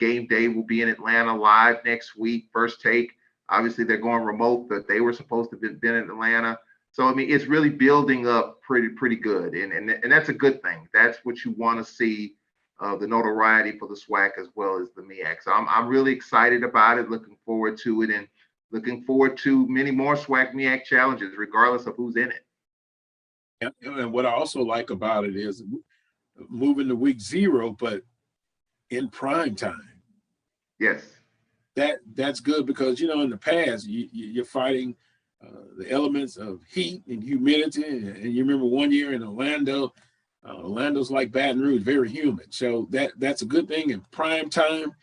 game day will be in Atlanta live next week. First Take, obviously they're going remote, but they were supposed to have been in Atlanta. So I mean, it's really building up pretty good, and that's a good thing. That's what you want to see, the notoriety for the SWAC as well as the MEAC. So I'm really excited about it, looking forward to it, and looking forward to many more SWAC MEAC challenges, regardless of who's in it. And what I also like about it is moving to week 0, but in prime time. Yes. That's good because, in the past, you're fighting the elements of heat and humidity. And you remember one year in Orlando, Orlando's like Baton Rouge, very humid. So that's a good thing. In prime time,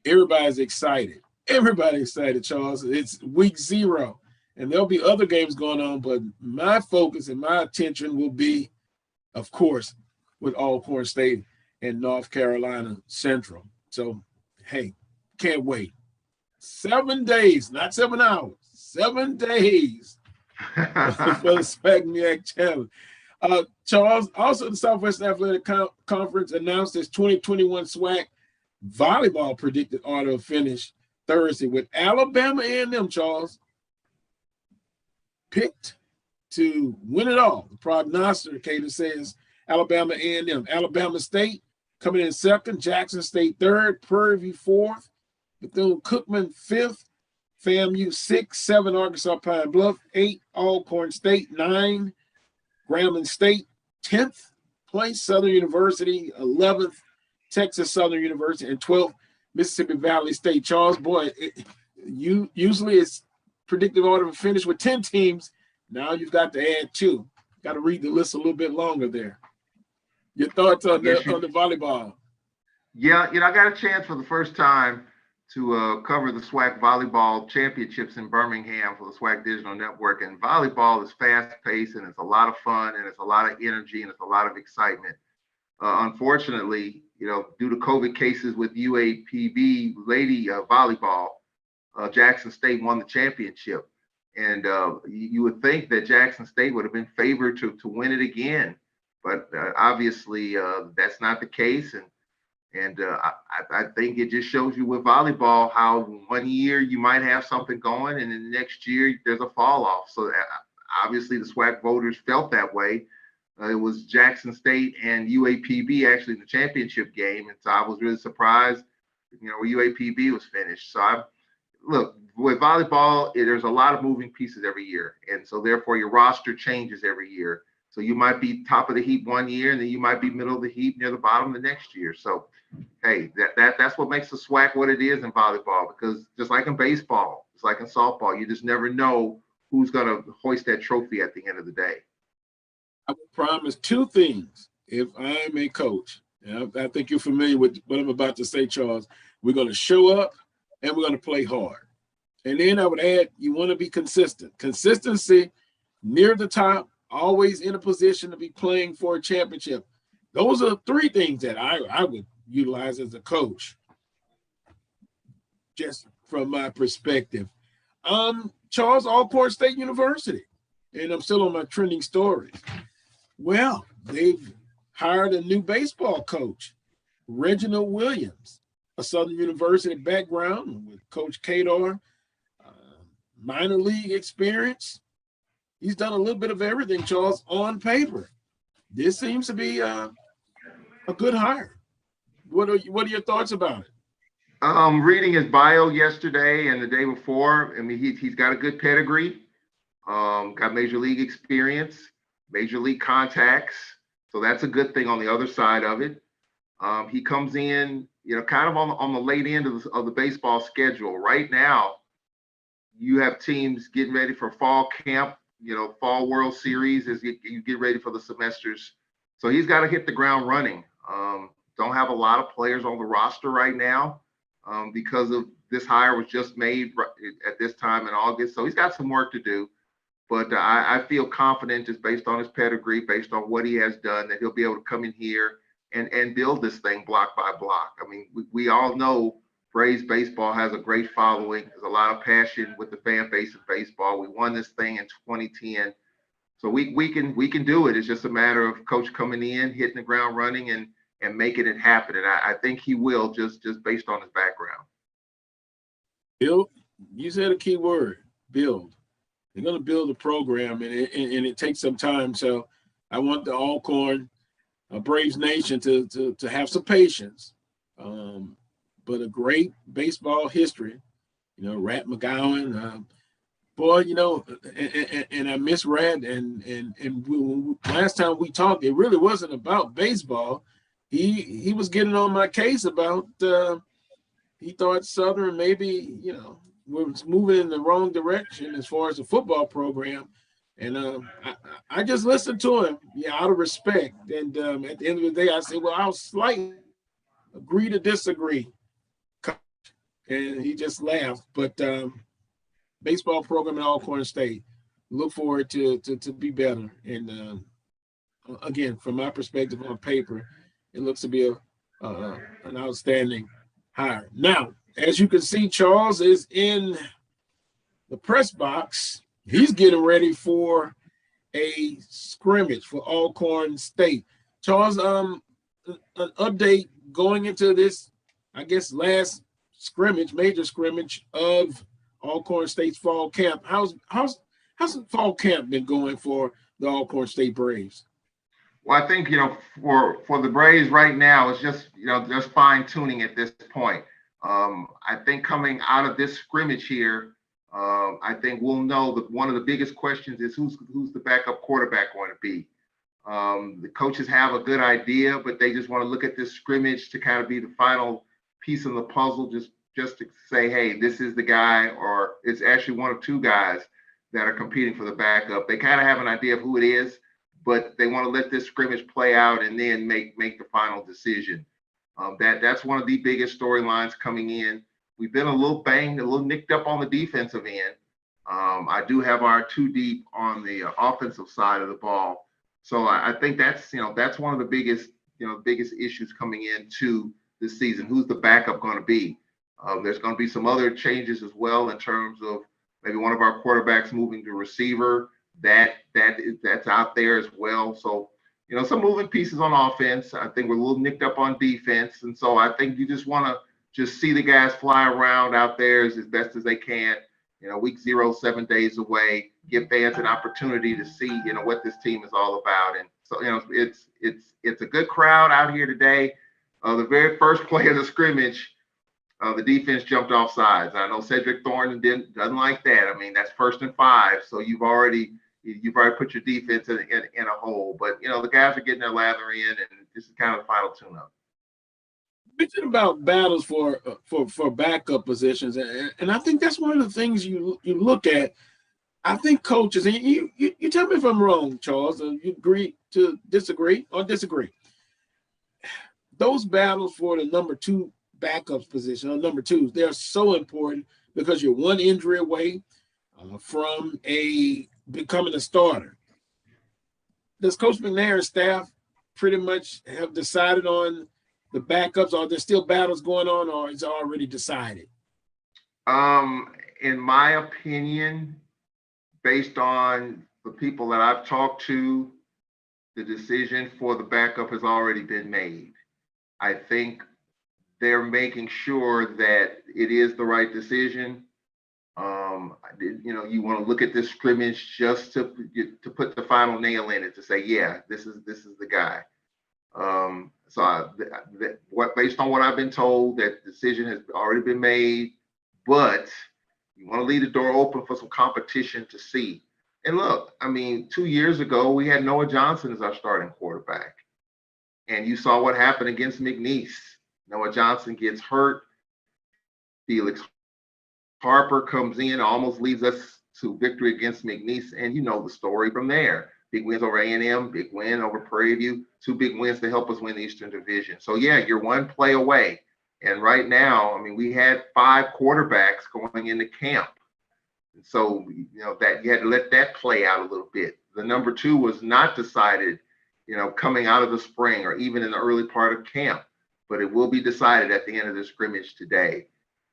everybody's excited. Everybody's excited, Charles. It's week 0. And there'll be other games going on, but my focus and my attention will be, of course, with Alcorn State and North Carolina Central. So, hey, can't wait. 7 days, not 7 hours, 7 days for the SWAC MEAC Challenge. Charles, also the Southwest Athletic Conference announced its 2021 SWAC volleyball predicted order of finish Thursday with Alabama A&M, Charles, picked to win it all. The prognosticator says Alabama A&M. Alabama State coming in 2nd, Jackson State 3rd, Prairie View 4th, Bethune-Cookman 5th, FAMU 6, 7, Arkansas Pine Bluff 8, Alcorn State 9, Grambling State 10th place, Southern University 11th, Texas Southern University, and 12th, Mississippi Valley State. Charles, boy, usually it's predicted order of finish with 10 teams. Now you've got to add 2. Got to read the list a little bit longer there. Your thoughts on the volleyball? Yeah, I got a chance for the first time to cover the SWAC volleyball championships in Birmingham for the SWAC Digital Network. And volleyball is fast-paced, and it's a lot of fun, and it's a lot of energy, and it's a lot of excitement. Unfortunately, due to COVID cases with UAPB lady volleyball, Jackson State won the championship. And you would think that Jackson State would have been favored to win it again. But obviously, that's not the case. And I think it just shows you with volleyball how 1 year you might have something going, and then the next year there's a fall off. So obviously the SWAC voters felt that way. It was Jackson State and UAPB actually in the championship game, and so I was really surprised, where UAPB was finished. So look, with volleyball, there's a lot of moving pieces every year, and so therefore your roster changes every year. So you might be top of the heap 1 year, and then you might be middle of the heap near the bottom the next year. So, hey, that's what makes the SWAC what it is in volleyball, because just like in baseball, just like in softball, you just never know who's going to hoist that trophy at the end of the day. I will promise 2 things if I'm a coach. And I think you're familiar with what I'm about to say, Charles. We're going to show up, and we're going to play hard. And then I would add, you want to be consistent. Consistency near the top, always in a position to be playing for a championship. Those are 3 things that I would utilize as a coach, just from my perspective. Charles, Alcorn State University, and I'm still on my trending stories. Well, they've hired a new baseball coach, Reginald Williams, a Southern University background with Coach Kadar, minor league experience. He's done a little bit of everything, Charles, on paper. This seems to be a good hire. What are your thoughts about it? Reading his bio yesterday and the day before, I mean, he's got a good pedigree, got major league experience, major league contacts. So that's a good thing on the other side of it. He comes in, kind of on the late end of the baseball schedule. Right now, you have teams getting ready for fall camp, fall World Series as you get ready for the semesters. So he's got to hit the ground running. Don't have a lot of players on the roster right now because of this hire was just made at this time in August. So he's got some work to do. But I feel confident just based on his pedigree, based on what he has done, that he'll be able to come in here and build this thing block by block. I mean, we all know Braves baseball has a great following. There's a lot of passion with the fan base of baseball. We won this thing in 2010. So we can do it. It's just a matter of coach coming in, hitting the ground running, and and making it happen. And I think he will, just based on his background. Build, you said a key word, build. They're going to build a program, and it takes some time. So I want the Alcorn Braves Nation to have some patience. But a great baseball history, Rat McGowan, boy, and I miss Rat, and last time we talked, it really wasn't about baseball. He was getting on my case about he thought Southern maybe, was moving in the wrong direction as far as the football program. And I just listened to him, out of respect. And at the end of the day, I said, well, I'll slightly agree to disagree. And he just laughed. But baseball program at Alcorn State, look forward to be better. And again, from my perspective on paper, it looks to be an outstanding hire. Now, as you can see, Charles is in the press box. He's getting ready for a scrimmage for Alcorn State. Charles, an update going into this, I guess, last scrimmage, major scrimmage of Alcorn State's fall camp. How's the fall camp been going for the Alcorn State Braves? Well, I think, for the Braves right now, it's just, just fine tuning at this point. I think coming out of this scrimmage here, I think we'll know that one of the biggest questions is who's the backup quarterback going to be. The coaches have a good idea, but they just want to look at this scrimmage to kind of be the final piece of the puzzle, just to say, hey, this is the guy, or it's actually one of two guys that are competing for the backup. They kind of have an idea of who it is, but they want to let this scrimmage play out and then make the final decision. That's one of the biggest storylines coming in. We've been a little banged, a little nicked up on the defensive end. I do have our two deep on the offensive side of the ball. So I think that's one of the biggest issues coming into this season. Who's the backup going to be? There's going to be some other changes as well in terms of maybe one of our quarterbacks moving to receiver. That's out there as well. So, some moving pieces on offense. I think we're a little nicked up on defense. And so I think you just want to just see the guys fly around out there as best as they can. Week 0, 7 days away, give fans an opportunity to see, what this team is all about. And so, it's a good crowd out here today. The very first play of the scrimmage, the defense jumped off sides. I know Cedric Thornton doesn't like that. I mean, that's 1st and 5. So you've already put your defense in a hole. But, the guys are getting their lather in, and this is kind of the final tune-up. Mention about battles for backup positions, and I think that's one of the things you look at. I think coaches, and you tell me if I'm wrong, Charles, you agree to disagree or disagree. Those battles for the number 2 backups position, or number 2s, they're so important because you're one injury away from becoming a starter. Does Coach McNair's staff pretty much have decided on the backups? Are there still battles going on, or is it already decided? In my opinion, based on the people that I've talked to, the decision for the backup has already been made. I think they're making sure that it is the right decision. You want to look at this scrimmage just to put the final nail in it, to say, yeah, this is the guy. Based on what I've been told, that decision has already been made, but you want to leave the door open for some competition to see. And look, I mean, 2 years ago, we had Noah Johnson as our starting quarterback. And you saw what happened against McNeese. Noah Johnson gets hurt. Felix Harper comes in, almost leads us to victory against McNeese. And you know the story from there. Big wins over A&M, big win over Prairie View, 2 big wins to help us win the Eastern Division. So, yeah, you're one play away. And right now, I mean, we had 5 quarterbacks going into camp. And so, that you had to let that play out a little bit. The number 2 was not decided, coming out of the spring or even in the early part of camp, but it will be decided at the end of the scrimmage today.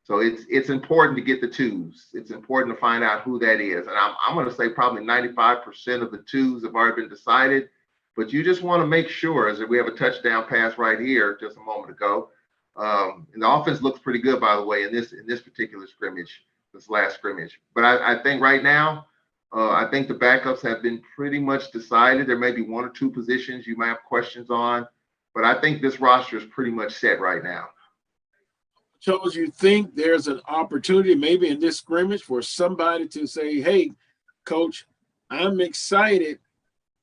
So it's important to get the 2s. It's important to find out who that is. And I'm going to say probably 95% of the 2s have already been decided. But you just want to make sure, as we have a touchdown pass right here just a moment ago. And the offense looks pretty good, by the way, in this particular scrimmage, this last scrimmage. But I think right now, I think the backups have been pretty much decided. There may be one or two positions you might have questions on, but I think this roster is pretty much set right now. Charles, you think there's an opportunity maybe in this scrimmage for somebody to say, hey, coach, I'm excited.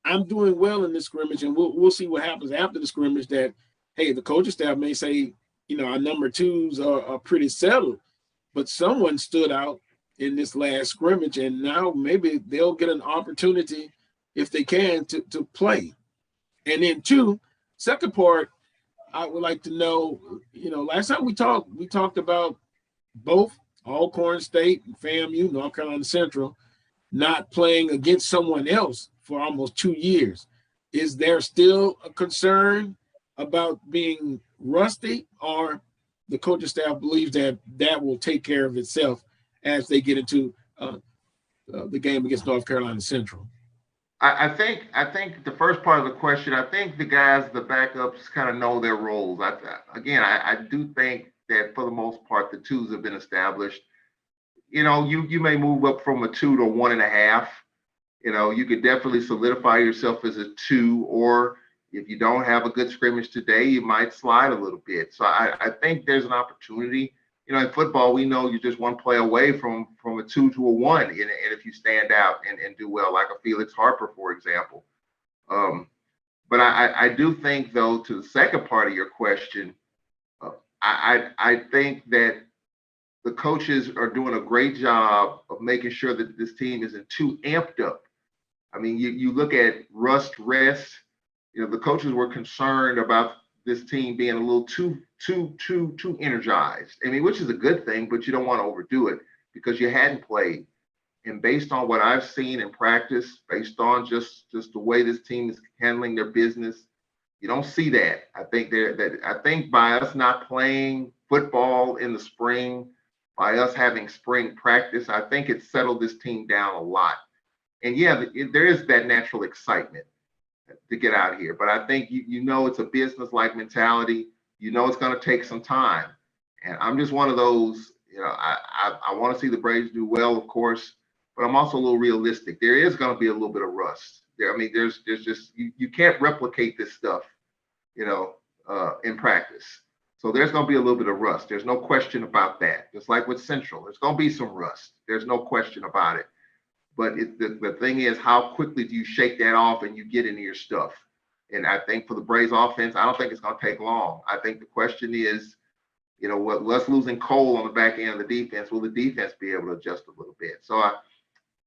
I'm doing well in this scrimmage, and we'll see what happens after the scrimmage. That, hey, the coaching staff may say, our number twos are pretty settled, but someone stood out in this last scrimmage, and now maybe they'll get an opportunity if they can to play. And then two, second part, I would like to know, last time we talked about both Alcorn State and FAMU, North Carolina Central, not playing against someone else for almost 2 years. Is there still a concern about being rusty, or the coaching staff believes that will take care of itself as they get into the game against North Carolina Central? I think the first part of the question, I think the guys, the backups, kind of know their roles. I do think that for the most part, the twos have been established. You may move up from a 2 to 1.5. You could definitely solidify yourself as a 2, or if you don't have a good scrimmage today, you might slide a little bit. So I think there's an opportunity. In football, we know you're just one play away from a 2 to a 1, and if you stand out and do well, like a Felix Harper, for example. But I do think, though, to the second part of your question, I think that the coaches are doing a great job of making sure that this team isn't too amped up. I mean, you look at rest. The coaches were concerned about this team being a little too energized. I mean, which is a good thing, but you don't want to overdo it because you hadn't played. And based on what I've seen in practice, based on just the way this team is handling their business, you don't see that. I think by us not playing football in the spring, by us having spring practice, I think it settled this team down a lot. And yeah, there is that natural excitement to get out here. But I think it's a business-like mentality. It's going to take some time. And I'm just one of those, I want to see the Braves do well, of course, but I'm also a little realistic. There is going to be a little bit of rust. There's just, you can't replicate this stuff, in practice. So there's going to be a little bit of rust. There's no question about that. Just like with Central, there's going to be some rust. There's no question about it. But the thing is, how quickly do you shake that off and you get into your stuff? And I think for the Braves offense, I don't think it's going to take long. I think the question is, what's losing Cole on the back end of the defense? Will the defense be able to adjust a little bit? So,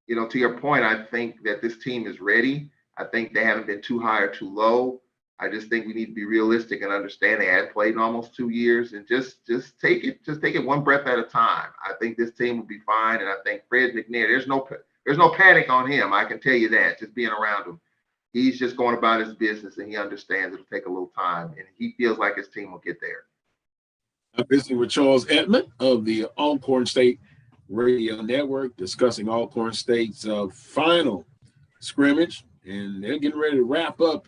to your point, I think that this team is ready. I think they haven't been too high or too low. I just think we need to be realistic and understand they hadn't played in almost 2 years, and just take it one breath at a time. I think this team will be fine, and I think Fred McNair, there's no panic on him. I can tell you that, just being around him. He's just going about his business, and he understands it'll take a little time, and he feels like his team will get there. I'm visiting with Charles Edmond of the Alcorn State Radio Network, discussing Alcorn State's final scrimmage, and they're getting ready to wrap up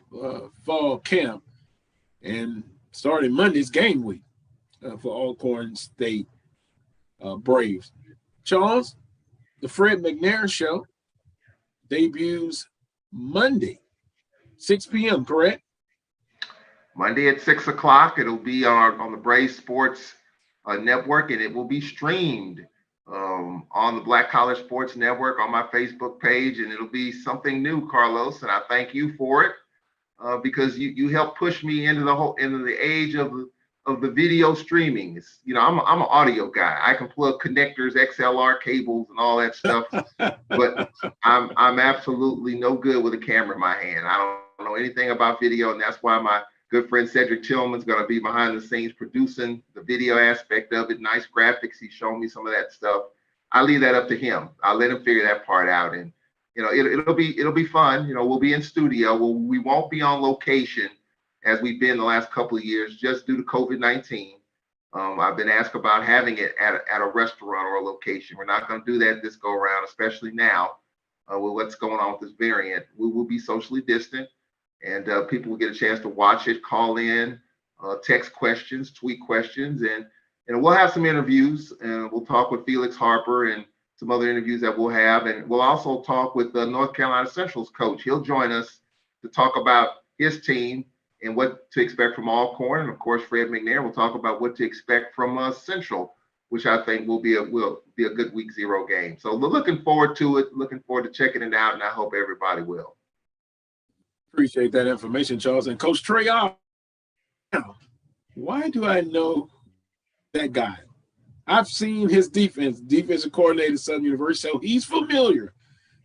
fall camp, and starting Monday's game week for Alcorn State Braves. Charles, the Fred McNair Show debuts Monday, 6 p.m., correct? Monday at 6 o'clock. It'll be on the Braves Sports Network, and it will be streamed on the Black College Sports Network on my Facebook page, and it'll be something new, Carlos, and I thank you for it because you helped push me into the age of the video streaming. I'm an audio guy. I can plug connectors, XLR cables, and all that stuff, but I'm absolutely no good with a camera in my hand. I don't know anything about video, and that's why my good friend Cedric Tillman's going to be behind the scenes producing the video aspect of it. Nice graphics. He's shown me some of that stuff. I leave that up to him. I'll let him figure that part out, and it'll be fun. We'll be in studio. We won't be on location as we've been the last couple of years, just due to COVID-19. I've been asked about having it at a restaurant or a location. We're not going to do that this go around, especially now with what's going on with this variant. We will be socially distant. and people will get a chance to watch it, call in, text questions, tweet questions, and we'll have some interviews, and we'll talk with Felix Harper and some other interviews that we'll have, and we'll also talk with North Carolina Central's coach. He'll join us to talk about his team and what to expect from Alcorn, and of course, Fred McNair will talk about what to expect from Central, which I think will be a good week 0 game. So we're looking forward to it, looking forward to checking it out, and I hope everybody will. Appreciate that information, Charles. And Coach Trey, why do I know that guy? I've seen his defensive coordinator at Southern University, so he's familiar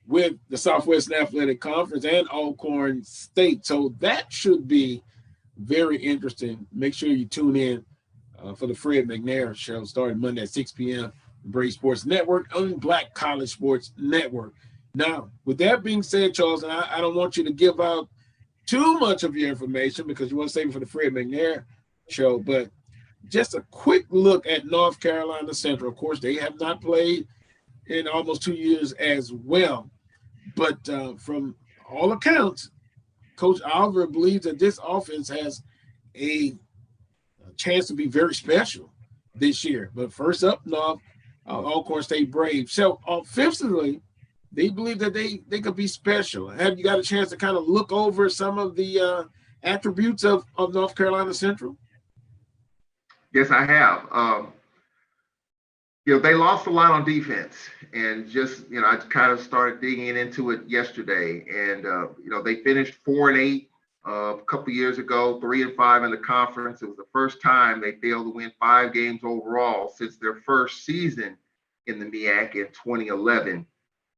with the Southwestern Athletic Conference and Alcorn State. So that should be very interesting. Make sure you tune in for the Fred McNair show starting Monday at 6 p.m. Brave Sports Network on Black College Sports Network. Now, with that being said, Charles, and I don't want you to give out too much of your information because you want to save it for the Fred McNair show, but just a quick look at North Carolina Central. Of course, they have not played in almost 2 years as well. But from all accounts, Coach Oliver believes that this offense has a chance to be very special this year. But first up, North, Alcorn State Braves. So offensively, they believe that they could be special. Have you got a chance to kind of look over some of the attributes of North Carolina Central? Yes, I have. They lost a lot on defense, and just I kind of started digging into it yesterday, and they finished 4-8 a couple of years ago, 3-5 in the conference. It was the first time they failed to win 5 games overall since their first season in the MEAC in 2011.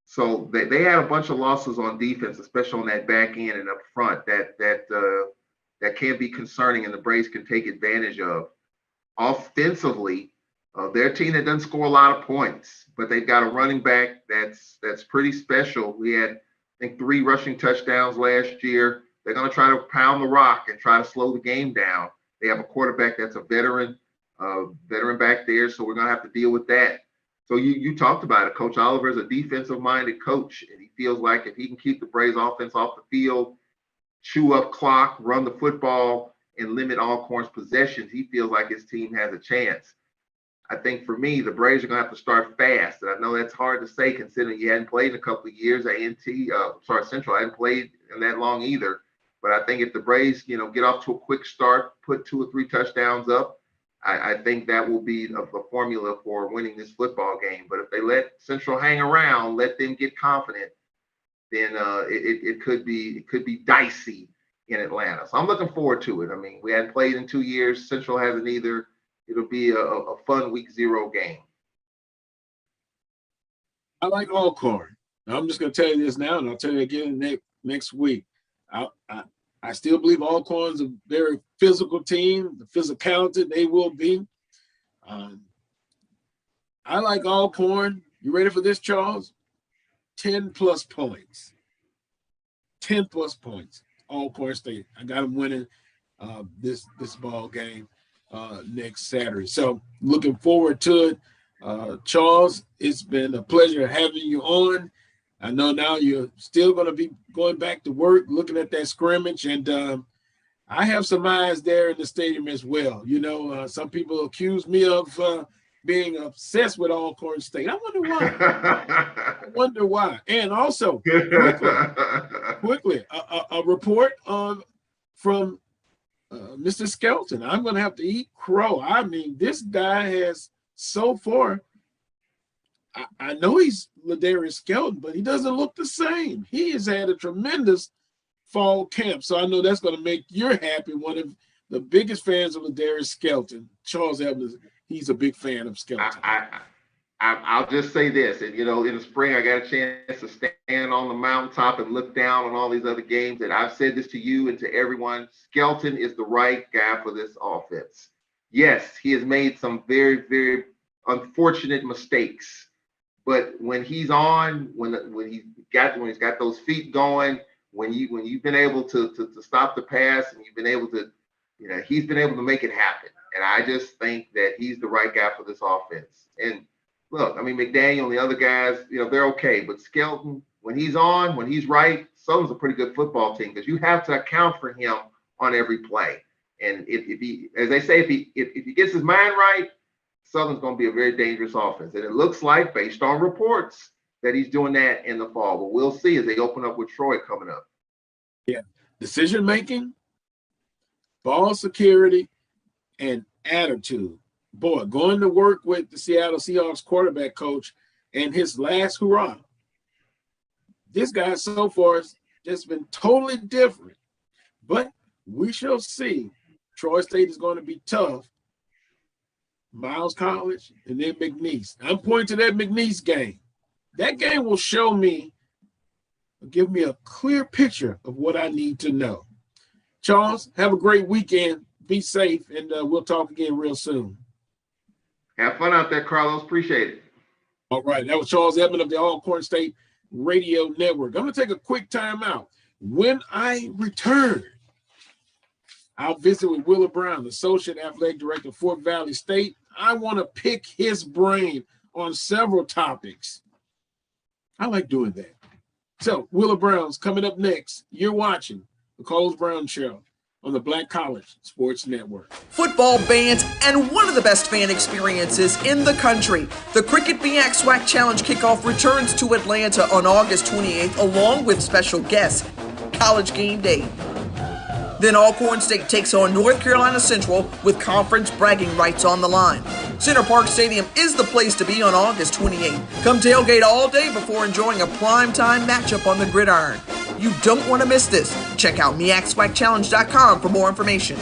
So they had a bunch of losses on defense, especially on that back end and up front that can be concerning, and the Braves can take advantage of. Offensively, they're a team that doesn't score a lot of points, but they've got a running back that's pretty special. We had, I think, 3 rushing touchdowns last year. They're going to try to pound the rock and try to slow the game down. They have a quarterback that's a veteran back there, so we're going to have to deal with that. So you talked about it. Coach Oliver is a defensive-minded coach, and he feels like if he can keep the Braves offense off the field, chew up clock, run the football, and limit Alcorn's possessions, he feels like his team has a chance. I think for me, the Braves are going to have to start fast. And I know that's hard to say considering you hadn't played in a couple of years. Central hadn't played in that long either. But I think if the Braves, get off to a quick start, put 2 or 3 touchdowns up, I think that will be the formula for winning this football game. But if they let Central hang around, let them get confident, then it could be dicey in Atlanta. So I'm looking forward to it. I mean, we hadn't played in 2 years. Central hasn't either. It'll be a fun week 0 game. I like Alcorn. I'm just going to tell you this now, and I'll tell you again next week. I still believe Alcorn's a very physical team. The physicality they will be. I like Alcorn. You ready for this, Charles? 10-plus points. 10-plus points. Alcorn State. I got them winning this ball game next Saturday. So looking forward to it. Charles, it's been a pleasure having you on. I know now you're still going to be going back to work, looking at that scrimmage, and I have some eyes there in the stadium as well. Some people accuse me of being obsessed with Alcorn State. I wonder why. And also, quickly, a report from Mr. Skelton. I'm going to have to eat crow. I mean, this guy has so far, I know he's Ladarius Skelton, but he doesn't look the same. He has had a tremendous fall camp. So I know that's going to make you happy. One of the biggest fans of Ladarius Skelton, Charles Evans, he's a big fan of Skelton. I'll just say this, and in the spring I got a chance to stand on the mountaintop and look down on all these other games, and I've said this to you and to everyone, Skelton is the right guy for this offense. Yes, he has made some very, very unfortunate mistakes, but when he's on, when he's got those feet going, when you've been able to stop the pass, and you've been able to, he's been able to make it happen, and I just think that he's the right guy for this offense. And look, I mean, McDaniel and the other guys, they're okay. But Skelton, when he's on, when he's right, Southern's a pretty good football team because you have to account for him on every play. And if he, as they say, if he gets his mind right, Southern's going to be a very dangerous offense. And it looks like, based on reports, that he's doing that in the fall. But we'll see as they open up with Troy coming up. Yeah. Decision making, ball security, and attitude. Boy, going to work with the Seattle Seahawks quarterback coach and his last hurrah. This guy so far has just been totally different. But we shall see. Troy State is going to be tough. Miles College and then McNeese. I'm pointing to that McNeese game. That game will show me, give me a clear picture of what I need to know. Charles, have a great weekend. Be safe, and we'll talk again real soon. Have fun out there, Carlos. Appreciate it. All right. That was Charles Edmond of the Alcorn State Radio Network. I'm going to take a quick time out. When I return, I'll visit with Willa Brown, Associate Athletic Director, Fort Valley State. I want to pick his brain on several topics. I like doing that. So, Willa Brown's coming up next. You're watching The Carlos Brown Show on the Black College Sports Network. Football bands and one of the best fan experiences in the country. The Cricket BX SWAC Challenge kickoff returns to Atlanta on August 28th along with special guests, College Game Day. Then Alcorn State takes on North Carolina Central with conference bragging rights on the line. Center Park Stadium is the place to be on August 28th. Come tailgate all day before enjoying a primetime matchup on the gridiron. You don't want to miss this. Check out MEACSWACChallenge.com for more information.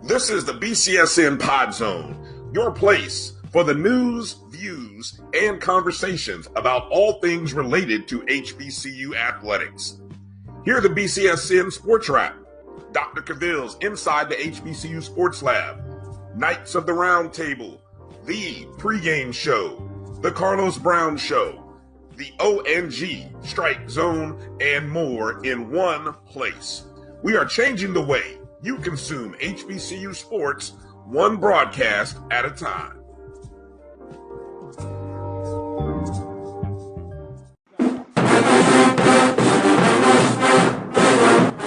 This is the BCSN Pod Zone, your place for the news, views, and conversations about all things related to HBCU athletics. Here are the BCSN SportsWrap, Dr. Cavill's Inside the HBCU Sports Lab, Knights of the Round Table, the pregame show, the Carlos Brown Show, the ONG, Strike Zone, and more in one place. We are changing the way you consume HBCU sports, one broadcast at a time.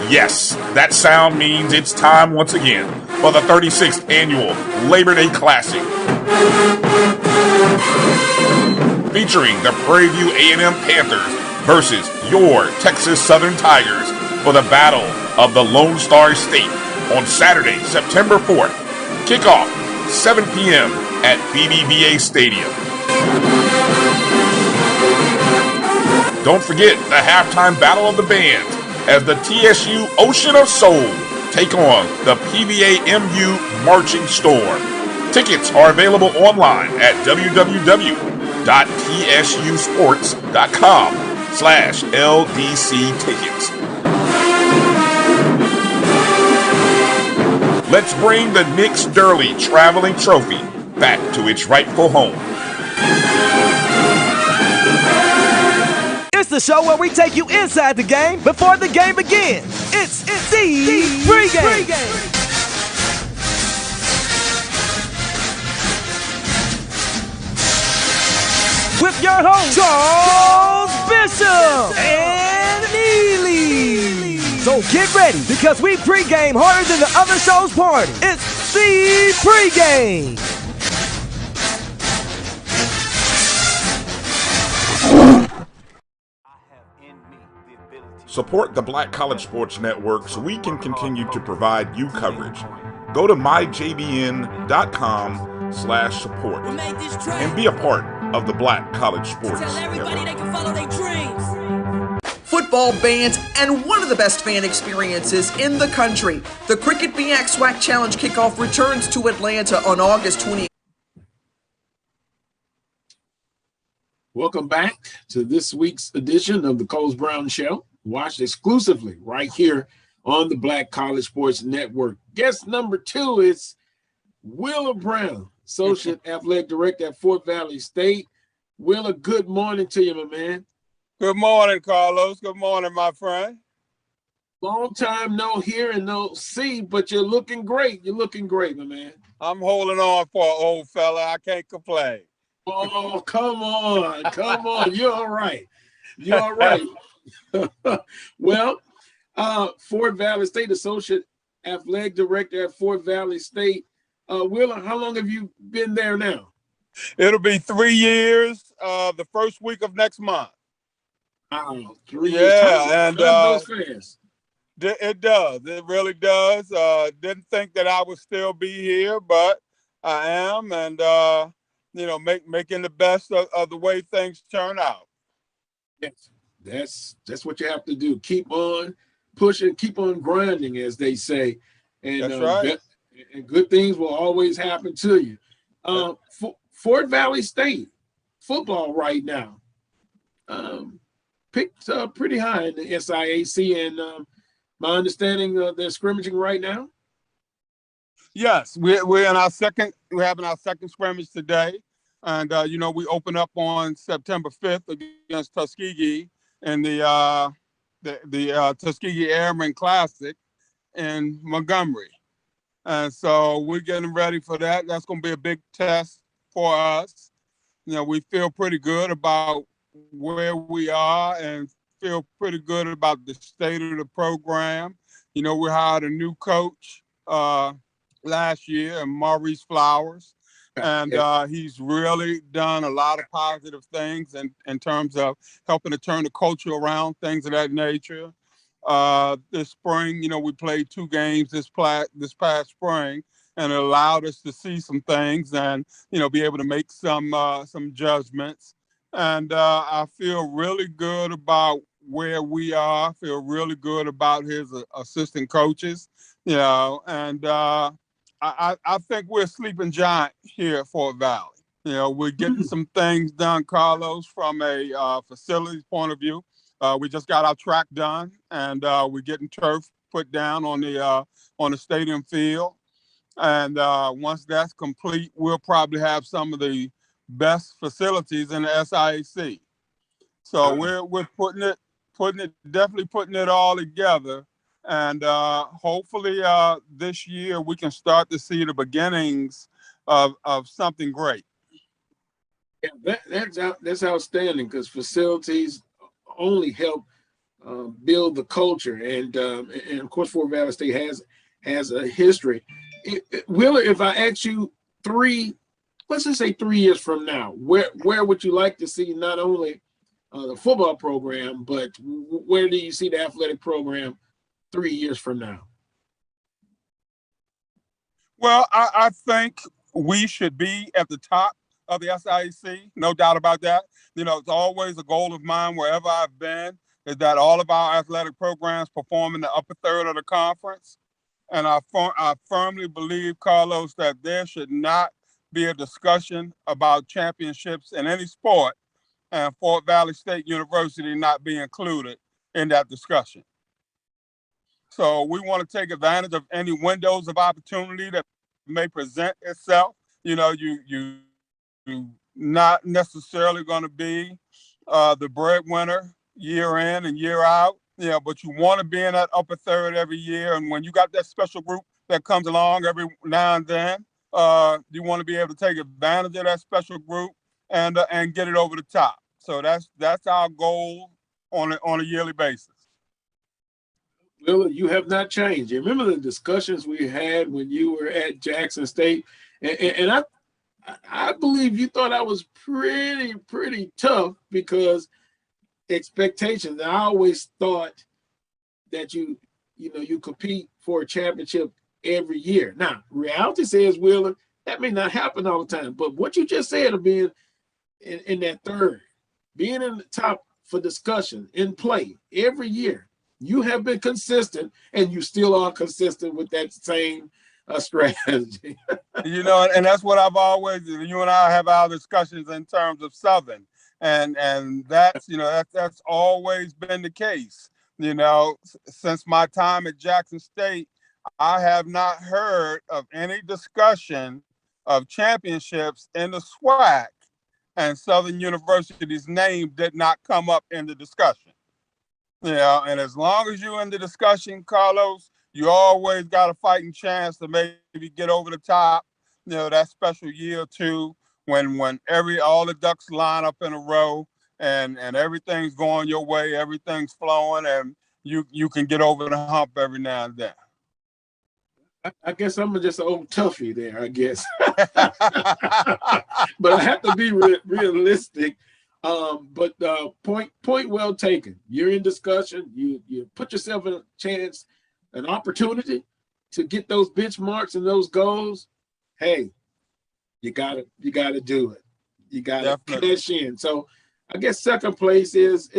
Yes, that sound means it's time once again for the 36th annual Labor Day Classic. Featuring the Prairie View A&M Panthers versus your Texas Southern Tigers for the Battle of the Lone Star State on Saturday, September 4th. Kickoff, 7 p.m. at BBVA Stadium. Don't forget the halftime battle of the bands as the TSU Ocean of Soul take on the PVA-MU Marching Storm. Tickets are available online at www.tsusports.com/LDC tickets. Let's bring the Knicks Durley Traveling Trophy back to its rightful home. It's the show where we take you inside the game before the game begins. It's the pregame. With your host, Charles Bishop and Neely. So get ready because we pregame harder than the other show's party. It's the pregame. Support the Black College Sports Network so we can continue to provide you coverage. Go to myjbn.com/support and be a part of the Black College Sports Network. Football bands and one of the best fan experiences in the country. The Cricket BX SWAC Challenge kickoff returns to Atlanta on August 20th. Welcome back to this week's edition of the Carlos Brown Show, watched exclusively right here on the Black College Sports Network. Guest number 2 is Willa Brown, Associate Athletic Director at Fort Valley State. Willa, good morning to you, my man. Good morning, Carlos. Good morning, my friend. Long time no hear and no see, but you're looking great. You're looking great, my man. I'm holding on for an old fella. I can't complain. Oh, come on. Come on. You're all right. You're all right. Well, Fort Valley State Associate Athletic Director at Fort Valley State. Wheeler, how long have you been there now? It'll be 3 years the first week of next month. Wow, 3 years. Yeah, and goes fast. It does. It really does. Didn't think that I would still be here, but I am, and making the best of the way things turn out. Yes, that's what you have to do. Keep on pushing, keep on grinding, as they say, and that's right. And good things will always happen to you. Fort Valley State football right now picked pretty high in the SIAC, and my understanding they're scrimmaging right now. Yes, we're in our second. We're having our second scrimmage today, and we open up on September 5th against Tuskegee in the Tuskegee Airmen Classic in Montgomery, and so we're getting ready for that. That's going to be a big test for us. We feel pretty good about where we are and feel pretty good about the state of the program. We hired a new coach last year, and Maurice Flowers, and he's really done a lot of positive things in terms of helping to turn the culture around, things of that nature. This spring, we played 2 games this past spring, and it allowed us to see some things and be able to make some judgments. And I feel really good about where we are. I feel really good about his assistant coaches, and I think we're a sleeping giant here at Fort Valley. We're getting some things done, Carlos, from a facilities point of view. We just got our track done, and we're getting turf put down on the stadium field. And once that's complete, we'll probably have some of the best facilities in the SIAC. So we're definitely putting it all together. And hopefully this year we can start to see the beginnings of something great. Yeah, that's outstanding, because facilities only help build the culture, and of course Fort Valley State has a history. Wheeler, if I ask you let's just say 3 years from now, where would you like to see not only the football program, but where do you see the athletic program 3 years from now? Well, I think we should be at the top of the SIAC, no doubt about that. It's always a goal of mine wherever I've been, is that all of our athletic programs perform in the upper third of the conference. And I firmly believe, Carlos, that there should not be a discussion about championships in any sport and Fort Valley State University not be included in that discussion. So we want to take advantage of any windows of opportunity that may present itself. You not necessarily going to be the breadwinner year in and year out, but you want to be in that upper third every year. And when you got that special group that comes along every now and then, you want to be able to take advantage of that special group and get it over the top. So that's our goal on a yearly basis. Wheeler, you have not changed. You remember the discussions we had when you were at Jackson State, and I believe you thought I was pretty tough because expectations. I always thought that you compete for a championship every year. Now, reality says, Wheeler, that may not happen all the time. But what you just said of being in that third, being in the top for discussion, in play every year, you have been consistent, and you still are consistent with that same strategy. And that's what I've always. You and I have our discussions in terms of Southern, and that's that's always been the case. Since my time at Jackson State, I have not heard of any discussion of championships in the SWAC, and Southern University's name did not come up in the discussion. Yeah, and as long as you're in the discussion, Carlos, you always got a fighting chance to maybe get over the top. That special year or two when all the ducks line up in a row and everything's going your way, everything's flowing, and you can get over the hump every now and then. I guess I'm just an old toughie there, I guess. But I have to be realistic. But point well taken. You're in discussion. You put yourself in a chance, an opportunity to get those benchmarks and those goals. Hey, you gotta do it. You gotta cash in. So I guess second place is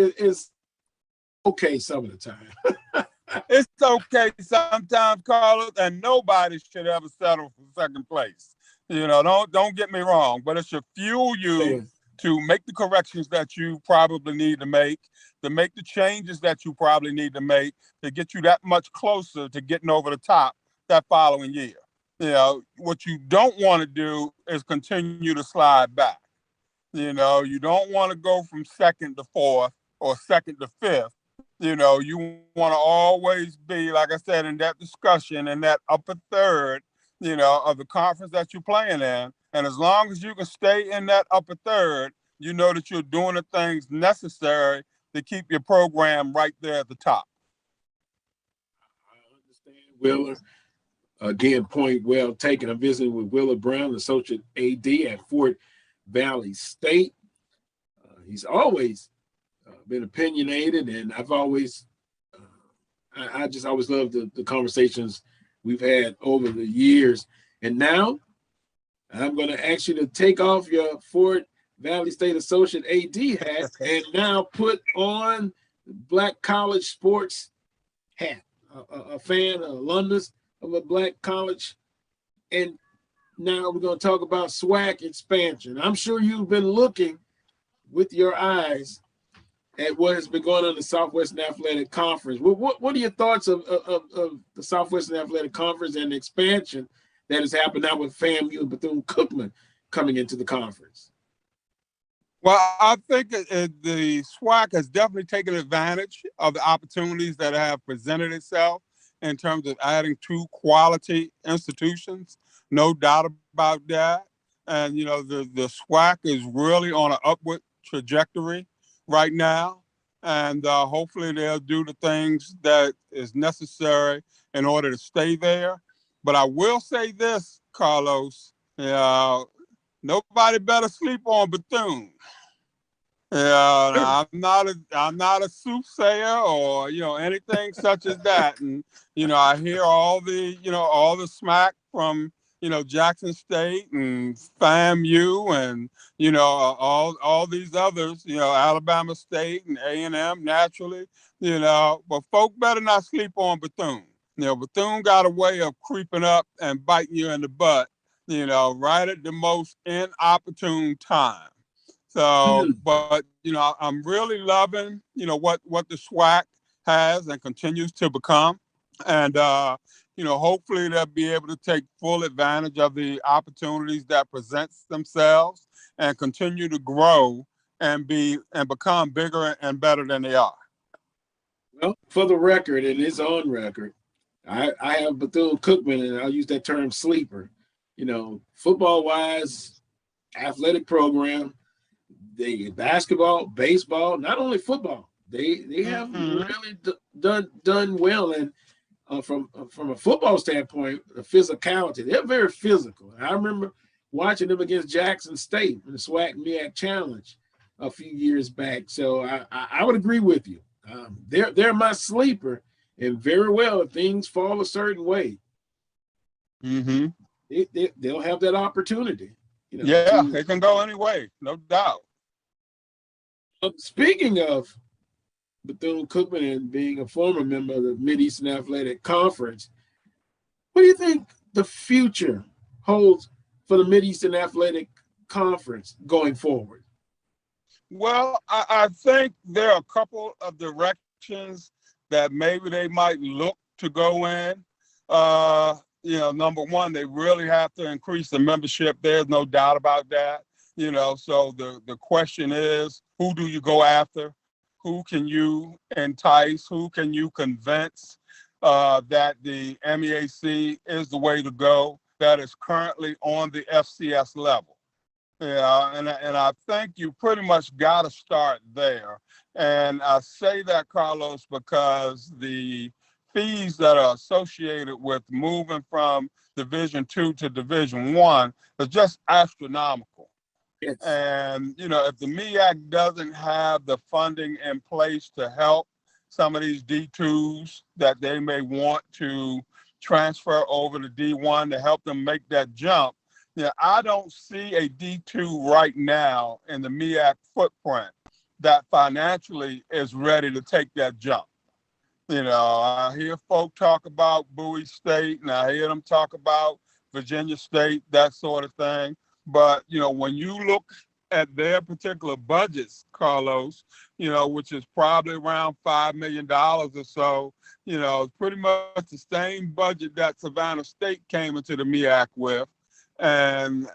okay some of the time. It's okay sometimes, Carlos, and nobody should ever settle for second place. Don't get me wrong, but it should fuel you to make the corrections that you probably need to make the changes that you probably need to make to get you that much closer to getting over the top that following year. What you don't want to do is continue to slide back. You don't want to go from second to fourth or second to fifth. You want to always be, like I said, in that discussion, in that upper third, of the conference that you're playing in. And as long as you can stay in that upper third, you know that you're doing the things necessary to keep your program right there at the top. I understand, Willer. Again, point well taken. I'm visiting with Willer Brown, Associate AD at Fort Valley State. He's always been opinionated, and I've always, I just always loved the conversations we've had over the years. And now I'm going to ask you to take off your Fort Valley State Associate AD hat and now put on the Black College Sports hat. A fan, an alumnus of a Black college. And now we're going to talk about SWAC expansion. I'm sure you've been looking with your eyes at what has been going on in the Southwestern Athletic Conference. What are your thoughts of the Southwestern Athletic Conference and the expansion that has happened now with FAMU and Bethune-Cookman coming into the conference? Well, I think the SWAC has definitely taken advantage of the opportunities that have presented itself in terms of adding two quality institutions. No doubt about that. And, the SWAC is really on an upward trajectory right now. And hopefully they'll do the things that is necessary in order to stay there. But I will say this, Carlos, nobody better sleep on Bethune. I'm not a soothsayer or anything such as that. And I hear all the smack from Jackson State and FAMU and all these others, Alabama State and A&M naturally, but folk better not sleep on Bethune. Bethune got a way of creeping up and biting you in the butt, right at the most inopportune time. So, but, I'm really loving, what the SWAC has and continues to become. And, hopefully they'll be able to take full advantage of the opportunities that presents themselves and continue to grow and become bigger and better than they are. Well, for the record, and it's on record, I have Bethune-Cookman, and I'll use that term sleeper. Football-wise, athletic program, the basketball, baseball, not only football, they have really done well. And from a football standpoint, the physicality, they're very physical. I remember watching them against Jackson State in the SWAC MEAC Challenge a few years back. So I would agree with you. They're my sleeper, and very well, if things fall a certain way, they'll have that opportunity. They can go any way, no doubt. Speaking of Bethune-Cookman and being a former member of the Mid-Eastern Athletic Conference, what do you think the future holds for the Mid-Eastern Athletic Conference going forward? Well, I think there are a couple of directions that maybe they might look to go in. Number one, they really have to increase the membership. There's no doubt about that. So the question is, who do you go after? who can you entice, who can you convince that the MEAC is the way to go that is currently on the FCS level. Yeah, and I think you pretty much got to start there. And I say that, Carlos, because the fees that are associated with moving from Division II to Division I is just astronomical. Yes. And, you know, if the MEAC doesn't have the funding in place to help some of these D2s that they may want to transfer over to D1 to help them make that jump, yeah, I don't see a D2 right now in the MEAC footprint that financially is ready to take that jump. You know, I hear folk talk about Bowie State, and I hear them talk about Virginia State, that sort of thing. But, you know, when you look at their particular budgets, Carlos, you know, which is probably around $5 million or so, you know, it's pretty much the same budget that Savannah State came into the MEAC with, and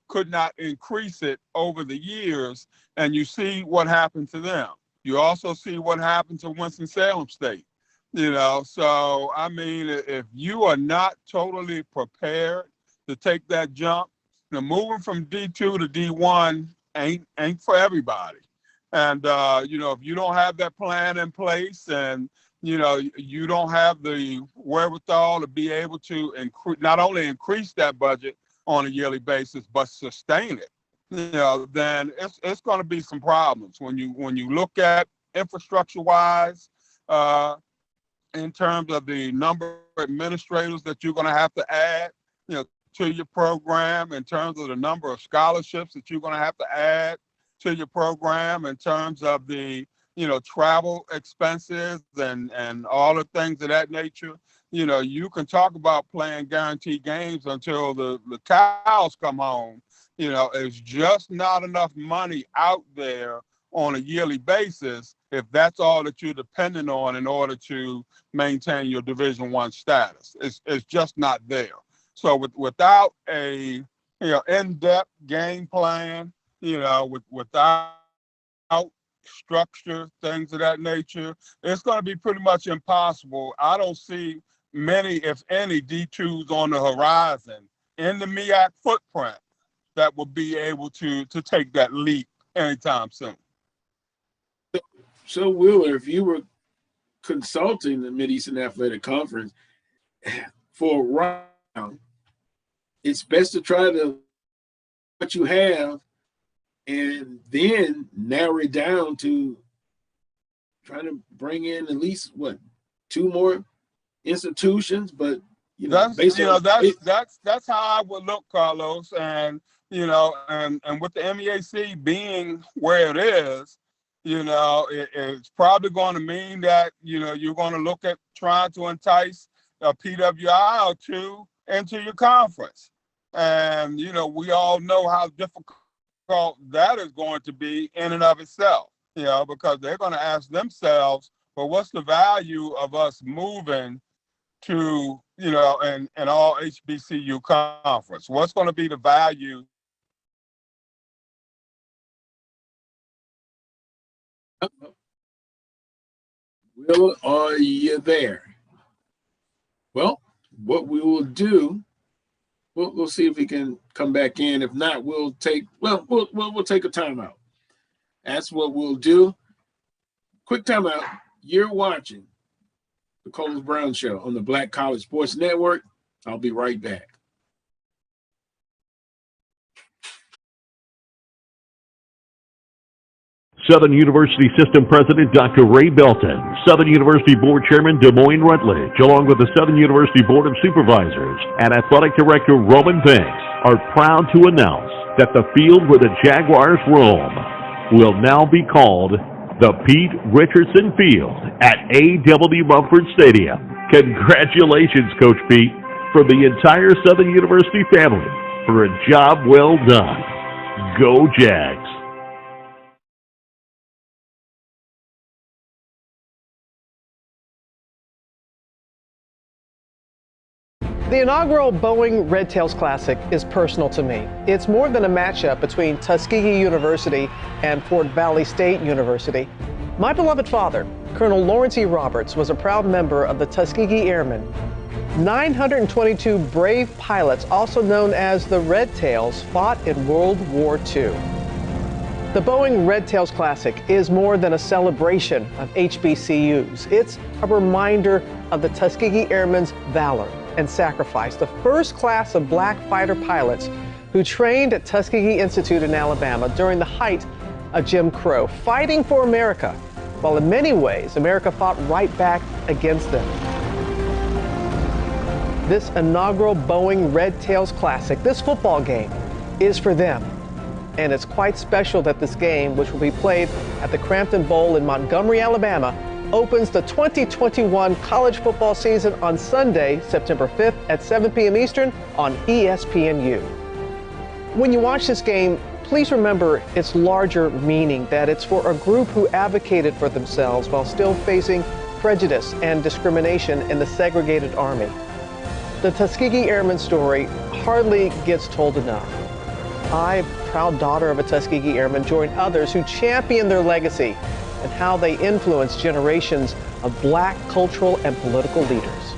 could not increase it over the years. And you see what happened to them. You also see what happened to Winston-Salem State, you know. So, I mean, if you are not totally prepared to take that jump, you know, moving from D2 to D1 ain't for everybody. And, you know, if you don't have that plan in place and, you know, you don't have the wherewithal to be able to not only increase that budget on a yearly basis, but sustain it, you know, then it's going to be some problems when you look at infrastructure-wise, in terms of the number of administrators that you're going to have to add, you know, to your program, in terms of the number of scholarships that you're going to have to add to your program, in terms of the, you know, travel expenses and all the things of that nature. You know, you can talk about playing guaranteed games until the cows come home. You know, it's just not enough money out there on a yearly basis if that's all that you're dependent on in order to maintain your Division I status. It's just not there. So without a, you know, in-depth game plan, you know, without structure, things of that nature, it's going to be pretty much impossible. I don't see many, if any, D2s on the horizon in the MEAC footprint that will be able to take that leap anytime soon. So, Wheeler, if you were consulting the Mid-Eastern Athletic Conference for a round, it's best to try to what you have and then narrow it down to trying to bring in at least two more institutions. But you know, that's how I would look, Carlos. And you know, and with the MEAC being where it is, you know, it's probably going to mean that, you know, you're going to look at trying to entice a PWI or two into your conference. And, you know, we all know how difficult that is going to be in and of itself, you know, because they're going to ask themselves, well, what's the value of us moving to, you know, an all HBCU conference? What's going to be the value? Will, are you there? Well, what we will do, we'll see if we can come back in. If not, we'll take a timeout. That's what we'll do. Quick timeout. You're watching the Coles Brown Show on the Black College Sports Network. I'll be right back. Southern University System President Dr. Ray Belton, Southern University Board Chairman Des Moines Rutledge, along with the Southern University Board of Supervisors and Athletic Director Roman Banks, are proud to announce that the field where the Jaguars roam will now be called the Pete Richardson Field at A.W. Mumford Stadium. Congratulations, Coach Pete, from the entire Southern University family for a job well done. Go Jags. The inaugural Boeing Red Tails Classic is personal to me. It's more than a matchup between Tuskegee University and Fort Valley State University. My beloved father, Colonel Lawrence E. Roberts, was a proud member of the Tuskegee Airmen. 922 brave pilots, also known as the Red Tails, fought in World War II. The Boeing Red Tails Classic is more than a celebration of HBCUs. It's a reminder of the Tuskegee Airmen's valor and sacrifice, the first class of black fighter pilots who trained at Tuskegee Institute in Alabama during the height of Jim Crow, fighting for America, while in many ways, America fought right back against them. This inaugural Boeing Red Tails Classic, this football game, is for them. And it's quite special that this game, which will be played at the Crampton Bowl in Montgomery, Alabama, opens the 2021 college football season on Sunday, September 5th at 7 p.m. Eastern on ESPNU. When you watch this game, please remember its larger meaning, that it's for a group who advocated for themselves while still facing prejudice and discrimination in the segregated Army. The Tuskegee Airmen story hardly gets told enough. I, proud daughter of a Tuskegee Airman, join others who champion their legacy and how they influence generations of black cultural and political leaders.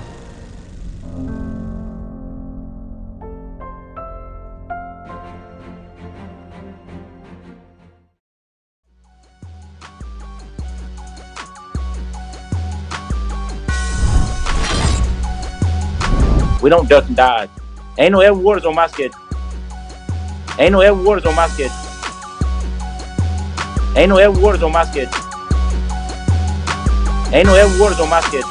We don't duck and dodge. Ain't no Edward Waters on my schedule. Ain't no Edward Waters on my schedule. Ain't no Edward Waters on my schedule. Ain't no Edward Waters on my schedule.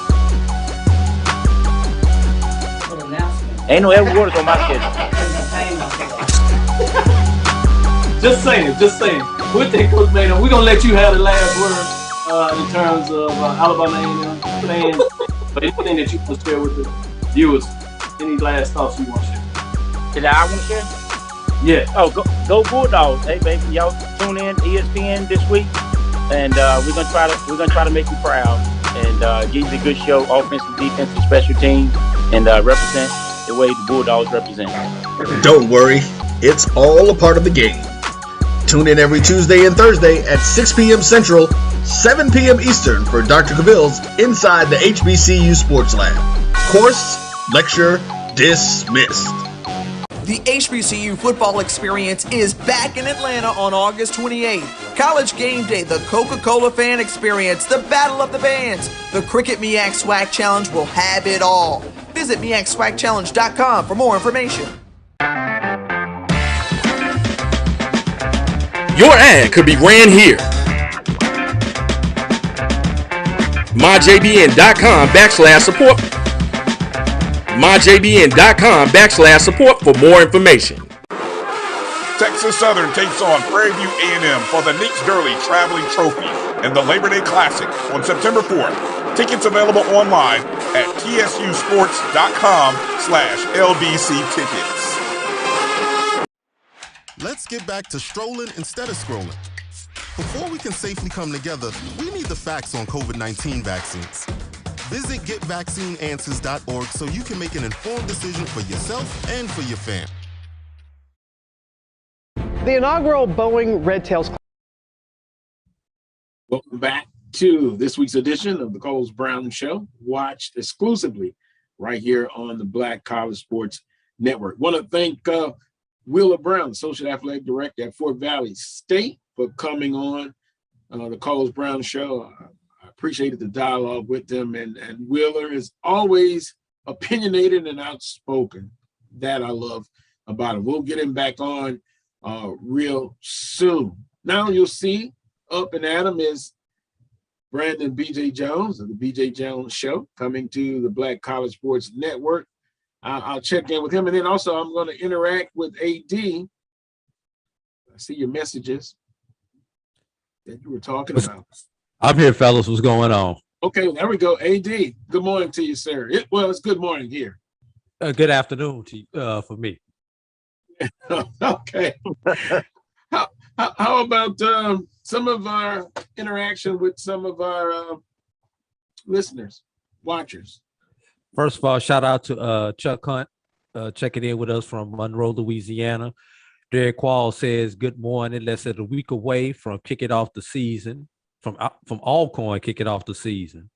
Ain't no Edward Waters on my schedule. Just saying. What that Coach made on, we're gonna let you have the last word in terms of Alabama A&M fans. But anything that you want to share with the viewers, any last thoughts you want to share? Did I want to share? Yeah. Oh, go Bulldogs! Hey, baby, y'all tune in ESPN this week, and we're gonna try to make you proud and give you a good show, offensive, defensive, special teams, and represent the way the Bulldogs represent. Don't worry, it's all a part of the game. Tune in every Tuesday and Thursday at 6 p.m. Central, 7 p.m. Eastern for Dr. Cavill's Inside the HBCU Sports Lab. Course, lecture, dismissed. The HBCU football experience is back in Atlanta on August 28th. College Game Day, the Coca-Cola fan experience, the Battle of the Bands, the Cricket MEAC Swag Challenge will have it all. Visit MEACSwagChallenge.com for more information. Your ad could be ran here. MyJBN.com/support. MyJBN.com/support for more information. Texas Southern takes on Prairie View A&M for the Nix Durley Traveling Trophy and the Labor Day Classic on September 4th. Tickets available online at tsusports.com/LBC tickets. Let's get back to strolling instead of scrolling. Before we can safely come together, we need the facts on COVID-19 vaccines. Visit GetVaccineAnswers.org so you can make an informed decision for yourself and for your fam. The inaugural Boeing Red Tails. Welcome back to this week's edition of the Coles Brown Show, watched exclusively right here on the Black College Sports Network. Want to thank Wheeler Brown, Associate Athletic Director at Fort Valley State, for coming on the Coles Brown Show. I appreciated the dialogue with them, and Wheeler is always opinionated and outspoken. That I love about him. We'll get him back on real soon. Now you'll see up and at him is Brandon B.J. Jones of the B.J. Jones Show, coming to the Black College Sports Network. I'll check in with him, and then also I'm going to interact with AD. I see your messages that you were talking about. I'm here, fellas. What's going on? Okay, there we go. AD, good morning to you, sir. It's good morning here. Good afternoon to you, for me. Okay. How about some of our interaction with some of our listeners, watchers? First of all, shout out to Chuck Hunt checking in with us from Monroe, Louisiana. Derek Quall says, good morning. Less than a week away from kicking off the season. from Alcorn kicking off the season.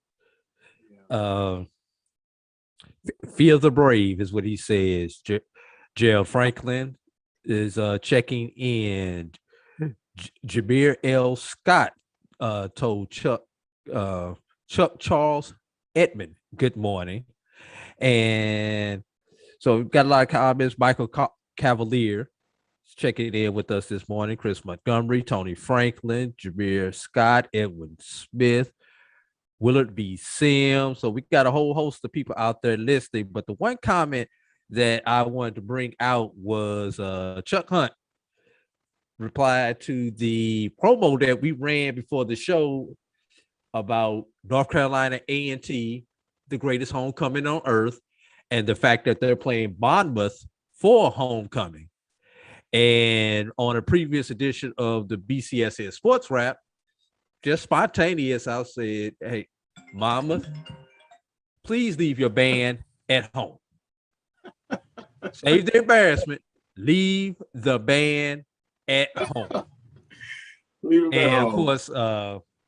Fear the brave is what he says. Gerald Franklin is checking in. Jameer L. Scott told Chuck Charles Edmond good morning. And so we've got a lot of comments. Michael Cavalier checking in with us this morning. Chris Montgomery, Tony Franklin, Jameer Scott, Edwin Smith, Willard B. Sims. So we got a whole host of people out there listening. But the one comment that I wanted to bring out was Chuck Hunt replied to the promo that we ran before the show about North Carolina A&T, the greatest homecoming on earth, and the fact that they're playing Monmouth for homecoming. And on a previous edition of the BCSN SportsWrap, just spontaneous, I said, hey, Monmouth, please leave your band at home. Save the embarrassment. Leave the band at home. And of course,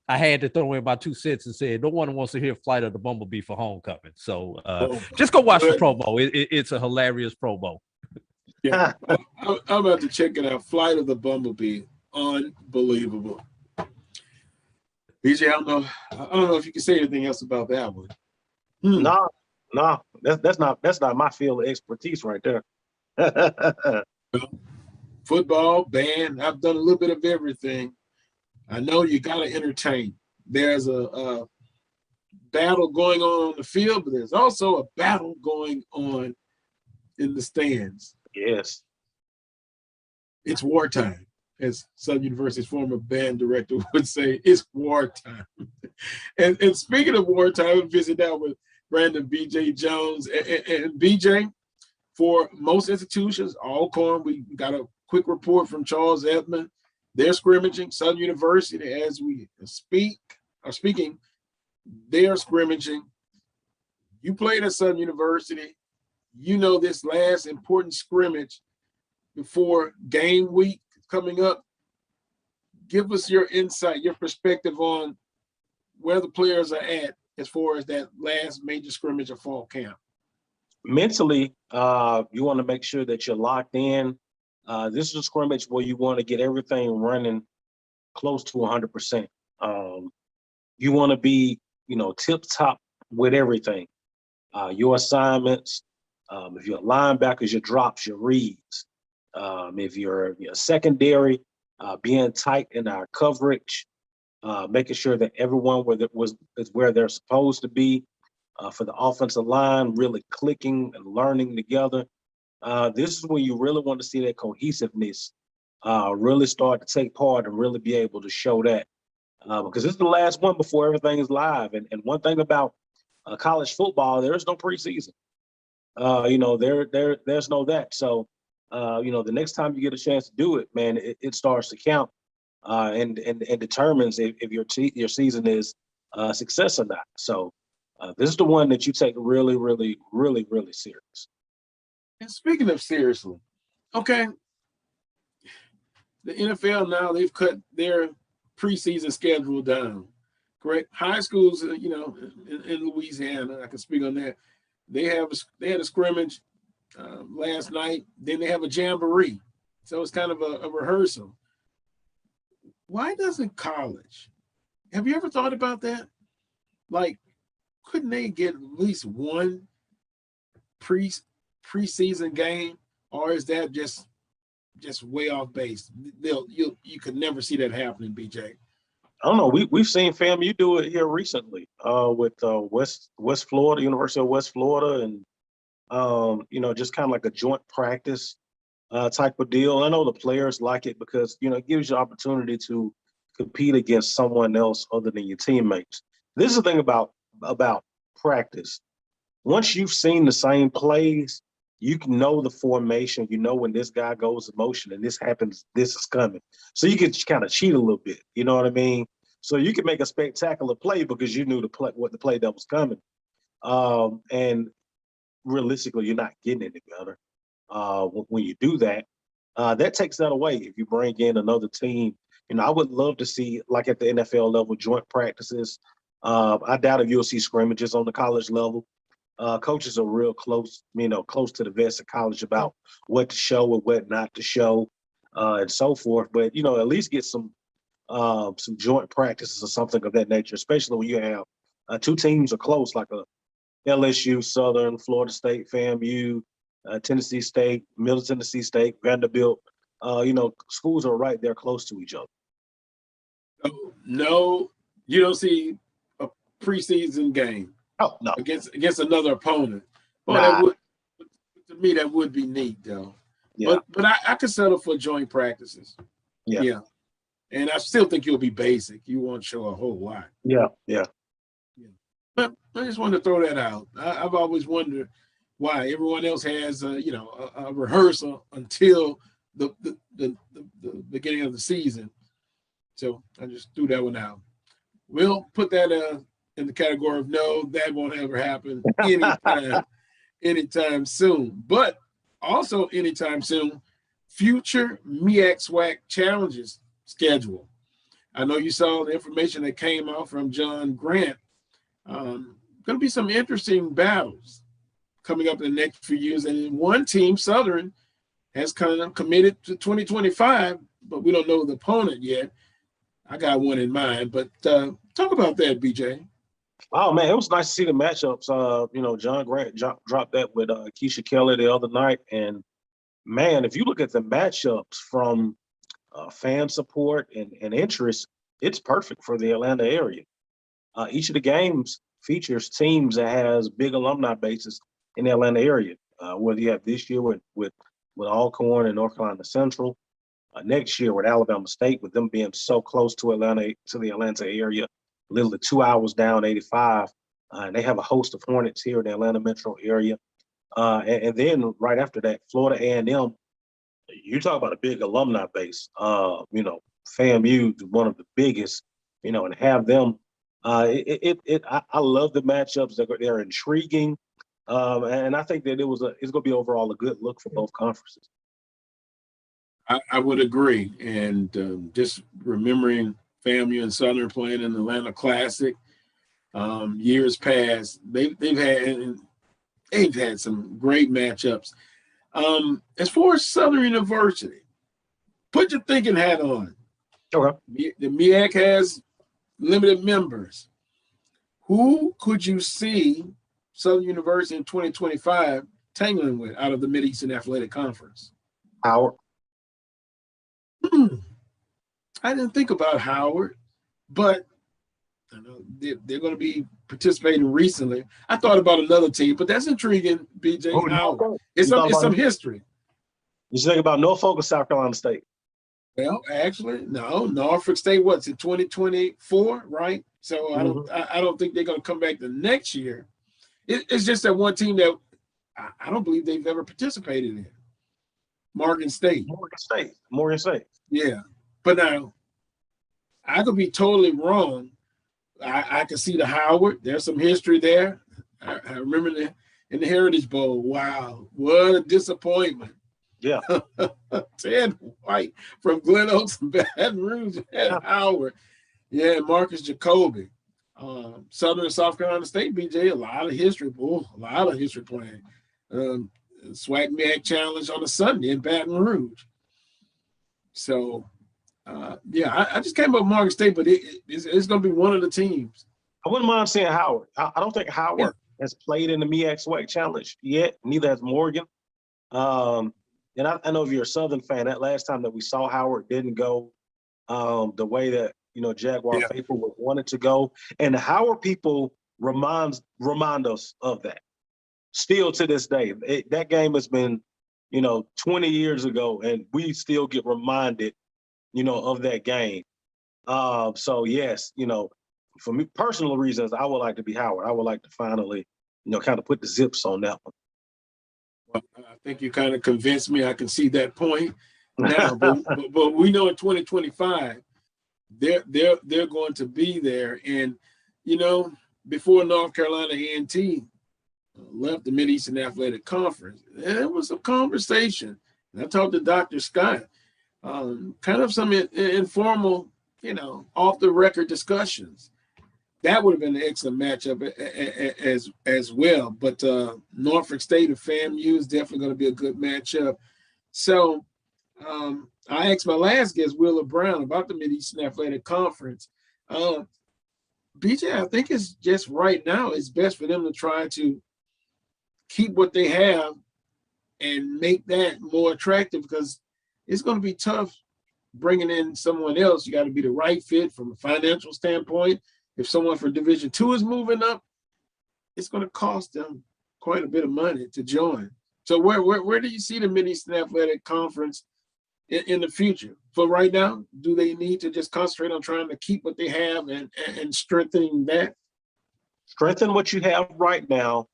I had to throw in about 2 cents and said, no one wants to hear Flight of the Bumblebee for homecoming. So just go watch the promo. It's a hilarious promo. Yeah, I'm about to check it out. Flight of the Bumblebee, unbelievable. BJ, I don't know if you can say anything else about that one. No, that's not my field of expertise right there. Football, band, I've done a little bit of everything. I know you got to entertain. There's a battle going on the field, but there's also a battle going on in the stands. Yes. It's wartime, as Southern University's former band director would say. It's wartime. And speaking of wartime, we'll visit now with Brandon BJ Jones. And BJ, for most institutions, Alcorn, we got a quick report from Charles Edmond. They're scrimmaging. Southern University, as we are speaking, they are scrimmaging. You played at Southern University. You know this last important scrimmage before game week coming up. Give us your insight, your perspective on where the players are at as far as that last major scrimmage of fall camp. Mentally, you want to make sure that you're locked in. This is a scrimmage where you want to get everything running close to 100%. You want to be, tip top with everything. Your assignments, if you're linebackers, your drops, your reads. If you're secondary, being tight in our coverage, making sure that everyone is where they're supposed to be. For the offensive line, really clicking and learning together. This is when you really want to see that cohesiveness really start to take part and really be able to show that. Because it's the last one before everything is live. And one thing about college football, there's no preseason. There's no that. So, the next time you get a chance to do it, man, it starts to count and determines if your season is a success or not. So this is the one that you take really, really, really, really serious. And speaking of seriously, okay, the NFL now, they've cut their preseason schedule down, correct? High schools, in Louisiana, I can speak on that. They had a scrimmage last night. Then they have a jamboree. So it's kind of a rehearsal. Why doesn't college? Have you ever thought about that? Like, couldn't they get at least one preseason game, or is that just way off base? You could never see that happening, BJ. I don't know. We've seen FAMU do it here recently with West Florida, University of West Florida, and just kind of like a joint practice type of deal. I know the players like it because it gives you opportunity to compete against someone else other than your teammates. This is the thing about practice. Once you've seen the same plays, you can know the formation. You know when this guy goes in motion and this happens, this is coming. So you can kind of cheat a little bit. You know what I mean? So you can make a spectacular play because you knew what the play that was coming. And realistically, you're not getting any better when you do that. That takes that away if you bring in another team I would love to see, like at the NFL level, joint practices. I doubt if you'll see scrimmages on the college level. Coaches are real close, close to the vets of college about what to show and what not to show, and so forth. But at least get some joint practices or something of that nature, especially when you have two teams are close, like a LSU, Southern, Florida State, FAMU, Tennessee State, Middle Tennessee State, Vanderbilt. Schools are right there close to each other. No, you don't see a preseason game. Oh no, against another opponent. Well, nah. To me, that would be neat though. Yeah. But I could settle for joint practices. Yeah. And I still think you'll be basic. You won't show a whole lot. Yeah. But I just wanted to throw that out. I've always wondered why everyone else has a rehearsal until the beginning of the season. So I just threw that one out. We'll put that in the category of no, that won't ever happen anytime soon. But also anytime soon, future MEAC SWAC challenges schedule. I know you saw the information that came out from John Grant. Going to be some interesting battles coming up in the next few years. And one team, Southern, has kind of committed to 2025, but we don't know the opponent yet. I got one in mind, but talk about that, BJ. Oh man, it was nice to see the matchups. John Grant dropped that with Keisha Kelly the other night, and man, if you look at the matchups from fan support and interest, it's perfect for the Atlanta area. Each of the games features teams that has big alumni bases in the Atlanta area. Whether you have this year with Alcorn and North Carolina Central, next year with Alabama State, with them being so close to the Atlanta area, literally 2 hours down 85, and they have a host of Hornets here in the Atlanta metro area. And then right after that, Florida A&M. You talk about a big alumni base. FAMU, one of the biggest. And have them. I love the matchups. They're intriguing, and I think that it's going to be overall a good look for both conferences. I would agree, and just remembering FAMU and Southern playing in the Atlanta Classic years past, they've had some great matchups. As far as Southern University, put your thinking hat on. Okay. The MEAC has limited members. Who could you see Southern University in 2025 tangling with out of the Mid-Eastern Athletic Conference? Howard. I didn't think about Howard, but I know they're going to be participating recently. I thought about another team, but that's intriguing, BJ. Howard. It's some history. You should think about Norfolk or South Carolina State? Well, actually, no. Norfolk State, what's in 2024, right? So I don't think they're going to come back the next year. It's just that one team that I don't believe they've ever participated in. Morgan State. Yeah. But now, I could be totally wrong. I could see the Howard. There's some history there. I remember in the Heritage Bowl. Wow, what a disappointment. Yeah. Ted White from Glen Oaks and Baton Rouge and Howard. Yeah, Marcus Jacoby. Southern and South Carolina State, BJ, a lot of history. Boy, a lot of history playing. SWAC MEAC Challenge on a Sunday in Baton Rouge. So, I just came up with Morgan State, but it's going to be one of the teams. I wouldn't mind seeing Howard. I don't think Howard has played in the MEAC SWAC Challenge yet. Neither has Morgan. And I know if you're a Southern fan, that last time that we saw Howard didn't go the way that Jaguar faithful would want it to go. And the Howard people remind us of that. Still to this day, that game has been 20 years ago, and we still get reminded of that game. So yes, for me, personal reasons, I would like to be Howard. I would like to finally kind of put the zips on that one. Well, I think you kind of convinced me. I can see that point now, but we know in 2025 they're going to be there. And before North Carolina A&T left the Mid-Eastern Athletic Conference, there was a conversation. And I talked to Dr. Scott kind of some informal, off the record discussions. That would have been an excellent matchup as well. But Norfolk State and FAMU is definitely going to be a good matchup. So I asked my last guest, Willa Brown, about the Mid-Eastern Athletic Conference. BJ, I think it's just right now, it's best for them to try to keep what they have and make that more attractive, because it's going to be tough bringing in someone else. You got to be the right fit from a financial standpoint. If someone from Division II is moving up, it's going to cost them quite a bit of money to join. So where do you see the Mid-Eastern Athletic Conference in the future? For right now, do they need to just concentrate on trying to keep what they have and strengthening that? Strengthen what you have right now,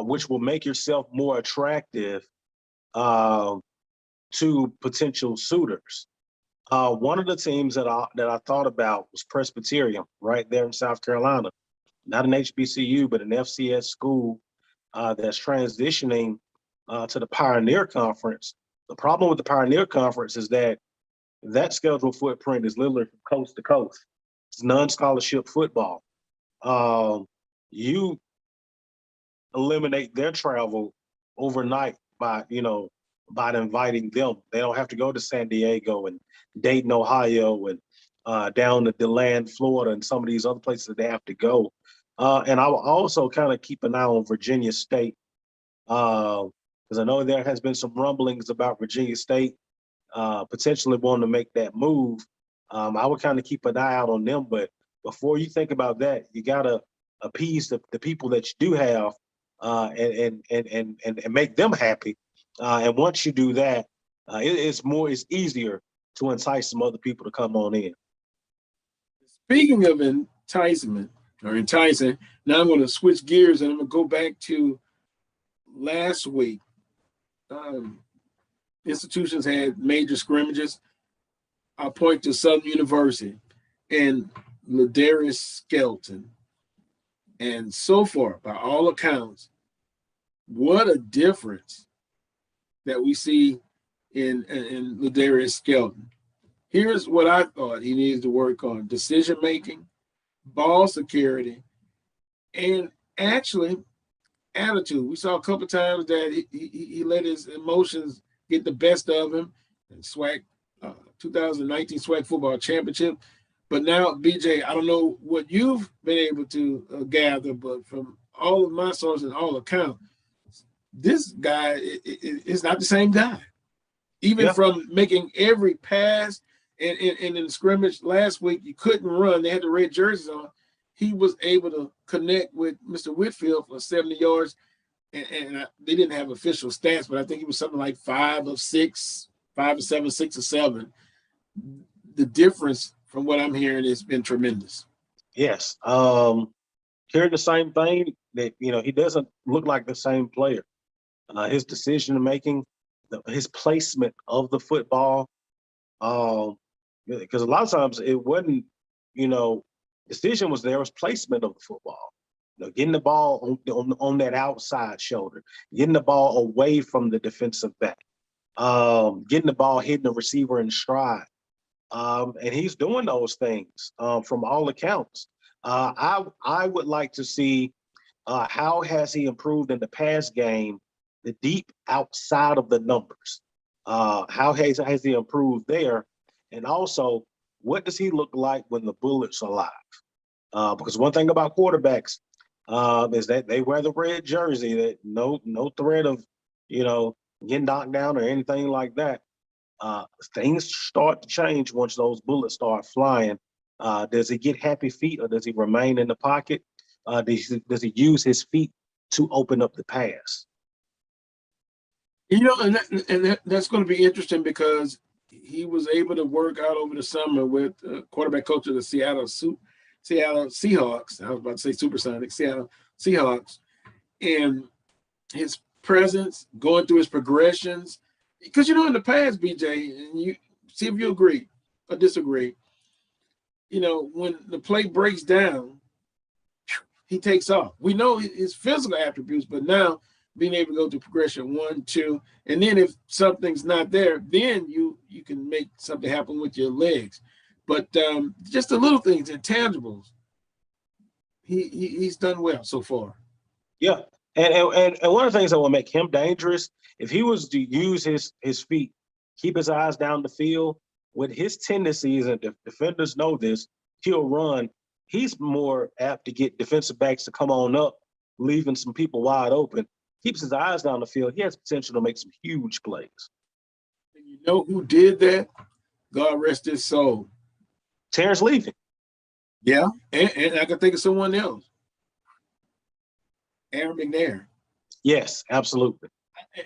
which will make yourself more attractive to potential suitors. One of the teams that I thought about was Presbyterian, right there in South Carolina. Not an HBCU, but an FCS school that's transitioning to the Pioneer Conference. The problem with the Pioneer Conference is that schedule footprint is literally from coast to coast. It's non-scholarship football. You eliminate their travel overnight by inviting them. They don't have to go to San Diego and Dayton, Ohio, and down to DeLand, Florida, and some of these other places that they have to go. And I will also kind of keep an eye on Virginia State, because I know there has been some rumblings about Virginia State potentially wanting to make that move. I would kind of keep an eye out on them, but before you think about that, you gotta appease the people that you do have and make them happy. And once you do that, it's easier to entice some other people to come on in. Speaking of enticing, now I'm going to switch gears and I'm going to go back to last week. Institutions had major scrimmages. I'll point to Southern University and Ladarius Skelton. And so far, by all accounts, what a difference that we see in Ladarius Skelton. Here's what I thought he needs to work on: decision-making, ball security, and actually attitude. We saw a couple times that he let his emotions get the best of him in SWAC 2019 SWAC football championship. But now, BJ, I don't know what you've been able to gather, but from all of my sources and all accounts, this guy is not the same guy. Even from making every pass, and in the scrimmage last week, you couldn't run. They had the red jerseys on. He was able to connect with Mr. Whitfield for 70 yards, and they didn't have official stats, but I think he was something like 5 of 6, 5 of 7, 6 of 7. The difference from what I'm hearing has been tremendous. Yes. Hearing the same thing, that he doesn't look like the same player. His decision making, his placement of the football, because a lot of times it wasn't, decision was there, was placement of the football. Getting the ball on that outside shoulder, getting the ball away from the defensive back, getting the ball hitting the receiver in stride. And he's doing those things from all accounts. I would like to see how has he improved in the pass game, the deep outside of the numbers. How has he improved there? And also, what does he look like when the bullets are live? Because one thing about quarterbacks is that they wear the red jersey, that no threat of, getting knocked down or anything like that. Things start to change once those bullets start flying. Does he get happy feet, or does he remain in the pocket? Does he use his feet to open up the pass? That's going to be interesting, because he was able to work out over the summer with quarterback coach of the Seattle Seahawks. I was about to say Supersonic, Seattle Seahawks. And his presence, going through his progressions, because in the past, BJ, and you see if you agree or disagree, when the play breaks down, he takes off. We know his physical attributes, but now being able to go through progression 1, 2, and then if something's not there, then you can make something happen with your legs. But just the little things, intangibles, he's done well so far. Yeah, and one of the things that will make him dangerous, if he was to use his feet, keep his eyes down the field, with his tendencies, and defenders know this, he'll run. He's more apt to get defensive backs to come on up, leaving some people wide open. Keeps his eyes down the field. He has potential to make some huge plays. And you know who did that? God rest his soul. Terrence Levy. Yeah, and I can think of someone else. Aaron McNair. Yes, absolutely.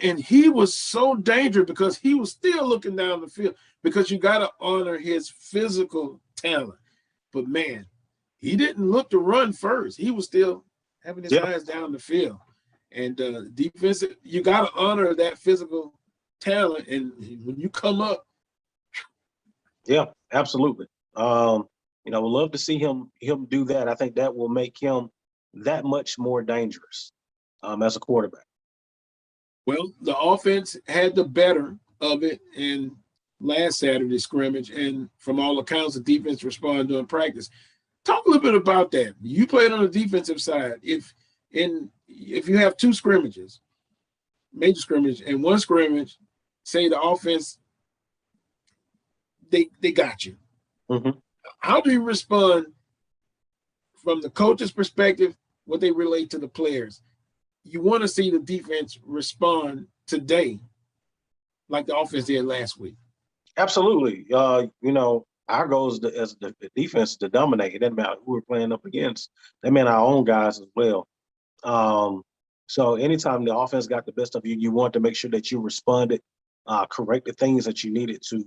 And he was so dangerous because he was still looking down the field, because you got to honor his physical talent. But man, he didn't look to run first. He was still having his eyes down the field. And defensive, you got to honor that physical talent. And when you come up. Yeah, absolutely. We'd love to see him do that. I think that will make him that much more dangerous as a quarterback. Well, the offense had the better of it in last Saturday's scrimmage, and from all accounts, the defense responded during practice. Talk a little bit about that. You played on the defensive side. If you have 2 scrimmages, major scrimmage, and 1 scrimmage, say the offense, they got you. Mm-hmm. How do you respond from the coach's perspective, what they relate to the players? You want to see the defense respond today like the offense did last week. Absolutely. Our goal is as the defense to dominate. It doesn't matter who we're playing up against. That meant our own guys as well. So anytime the offense got the best of you, you want to make sure that you responded, correct the things that you needed to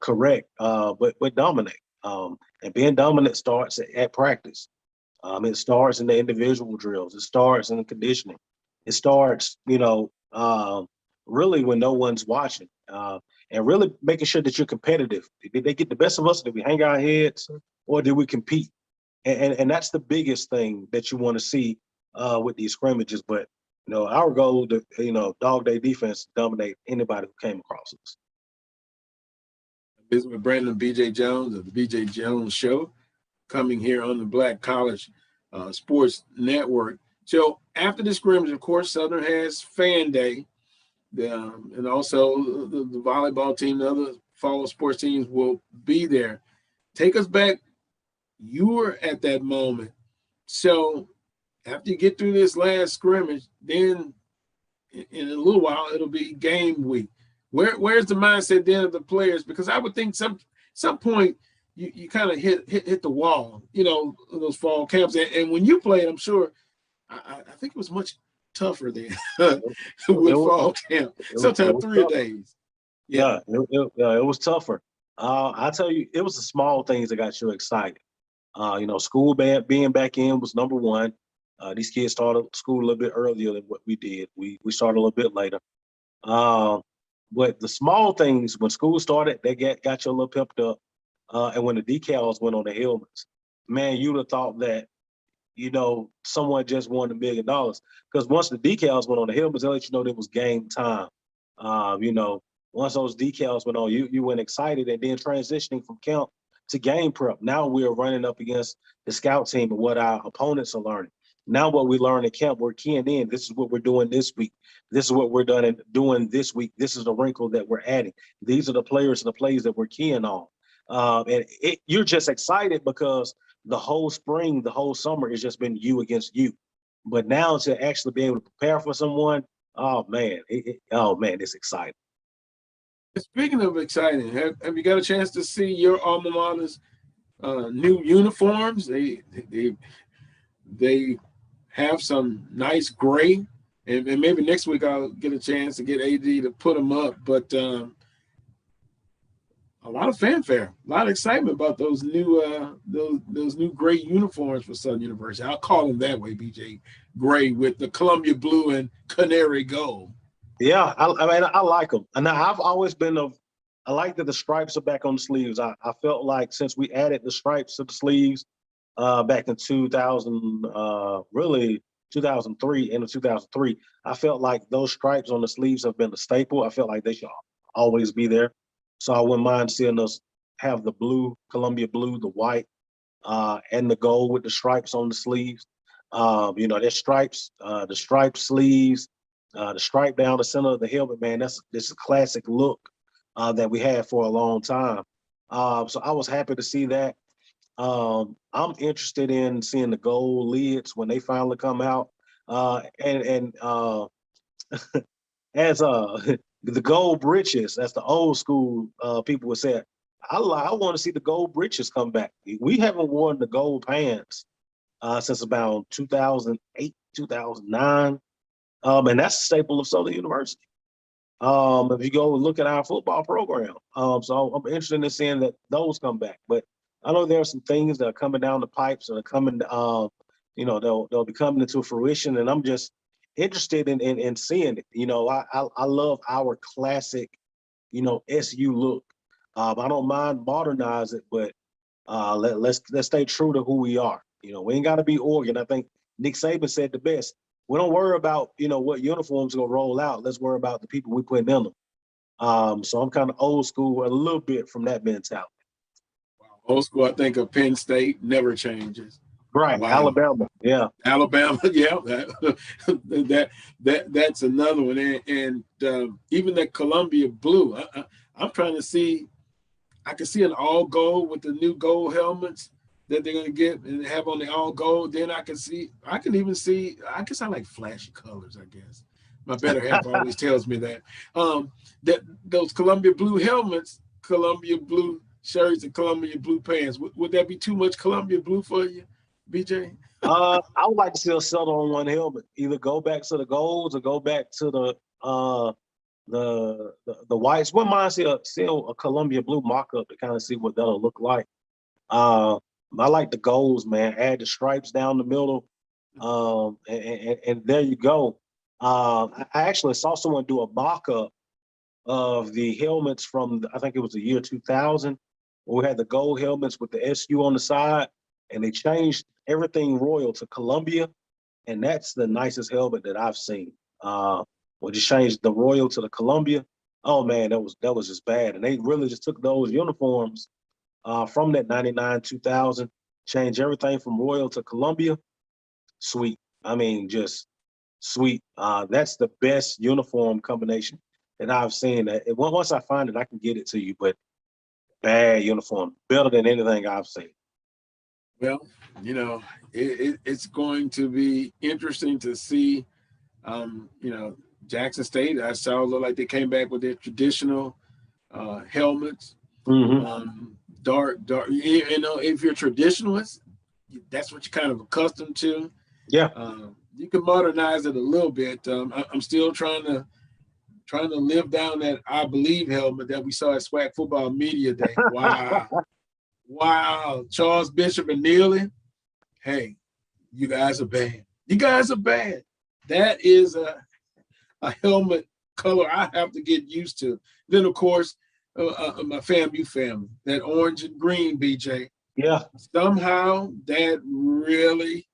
correct, but dominate. And being dominant starts at practice. It starts in the individual drills. It starts in the conditioning. It starts, really when no one's watching, and really making sure that you're competitive. Did they get the best of us? Did we hang our heads, or did we compete? And that's the biggest thing that you want to see with these scrimmages. But our goal to dog day defense dominate anybody who came across us. This is with Brandon and BJ Jones of the BJ Jones Show, coming here on the Black College Sports Network. So after the scrimmage, of course, Southern has Fan Day, and also the volleyball team, the other fall sports teams will be there. Take us back. You were at that moment. So after you get through this last scrimmage, then in a little while, it'll be game week. Where's the mindset then of the players? Because I would think some point you kind of hit the wall, those fall camps. And when you played, I'm sure, I think it was much tougher then with fall camp. Sometimes 3 days. Yeah, it was tougher. I tell you, it was the small things that got you excited. School being back in was number one. These kids started school a little bit earlier than what we did. We started a little bit later. But the small things, when school started, they got you a little pimped up. And when the decals went on the helmets, man, you'd have thought that, someone just won $1 million. Because once the decals went on the helmets, they let you know it was game time. Once those decals went on, you went excited, and then transitioning from camp to game prep. Now we're running up against the scout team and what our opponents are learning. Now what we learn in camp, we're keying in. This is what we're doing this week. This is what we're doing this week. This is the wrinkle that we're adding. These are the players and the plays that we're keying on. You're just excited because the whole spring, the whole summer has just been you against you. But now to actually be able to prepare for someone, oh man, it's exciting. Speaking of exciting, have you got a chance to see your alma mater's new uniforms? They have some nice gray, and maybe next week I'll get a chance to get AD to put them up. But a lot of fanfare, a lot of excitement about those new those new gray uniforms for Southern University. I'll call them that way, BJ, gray with the Columbia blue and canary gold. Yeah, I like them. And I've always been I like that the stripes are back on the sleeves. I felt like since we added the stripes to the sleeves back in 2000, really 2003, end of 2003, I felt like those stripes on the sleeves have been a staple. I felt like they should always be there. So I wouldn't mind seeing us have the blue, Columbia blue, the white, and the gold with the stripes on the sleeves. There's stripes, the striped sleeves, the stripe down the center of the helmet, man, this is a classic look that we had for a long time. So I was happy to see that. I'm interested in seeing the gold lids when they finally come out. And as the gold breeches, as the old school people would say, I want to see the gold breeches come back. We haven't worn the gold pants since about 2008, 2009. And that's a staple of Southern University. If you go look at our football program. So I'm interested in seeing that those come back. But I know there are some things that are coming down the pipes and are coming, they'll be coming into fruition. And I'm just interested in seeing it. I love our classic, SU look. I don't mind modernize it, but let's stay true to who we are. We ain't got to be Oregon. I think Nick Saban said the best. We don't worry about, what uniforms are going to roll out. Let's worry about the people we put in them. So I'm kind of old school a little bit from that mentality. Old school, I think of Penn State never changes. Right, wow. Alabama, yeah. Alabama, yeah. That's another one. And even that Columbia blue, I'm trying to see, I can see an all gold with the new gold helmets that they're going to get and have on the all gold. Then I can even see, I guess I like flashy colors, I guess. My better half always tells me that. That those Columbia blue helmets, Columbia blue shirts, and Columbia blue pants. Would that be too much Columbia blue for you, BJ? I would like to see us settle on one helmet. Either go back to the golds or go back to the whites. Wouldn't mind still a Columbia blue mock-up to kind of see what that'll look like. I like the golds, man. Add the stripes down the middle, and there you go. I actually saw someone do a mock-up of the helmets from, I think it was the year 2000, where we had the gold helmets with the SU on the side, and they changed everything royal to Columbia, and that's the nicest helmet that I've seen. When you changed the royal to the Columbia, oh man, that was just bad. And they really just took those uniforms from that 99, 2000, changed everything from royal to Columbia. Sweet. I mean, just sweet. That's the best uniform combination that I've seen. Once I find it, I can get it to you, but bad uniform, better than anything I've seen. Well, it's going to be interesting to see. Jackson State, I saw look like they came back with their traditional helmets. Mm-hmm. Dark. If you're traditionalist, that's what you're kind of accustomed to. Yeah. You can modernize it a little bit. I'm still trying to live down that I Believe helmet that we saw at SWAC Football Media Day. Wow. Wow. Charles Bishop and Neely. Hey, you guys are bad. You guys are bad. That is a helmet color I have to get used to. Then, of course, my FAMU family, that orange and green, BJ. Yeah. Somehow that really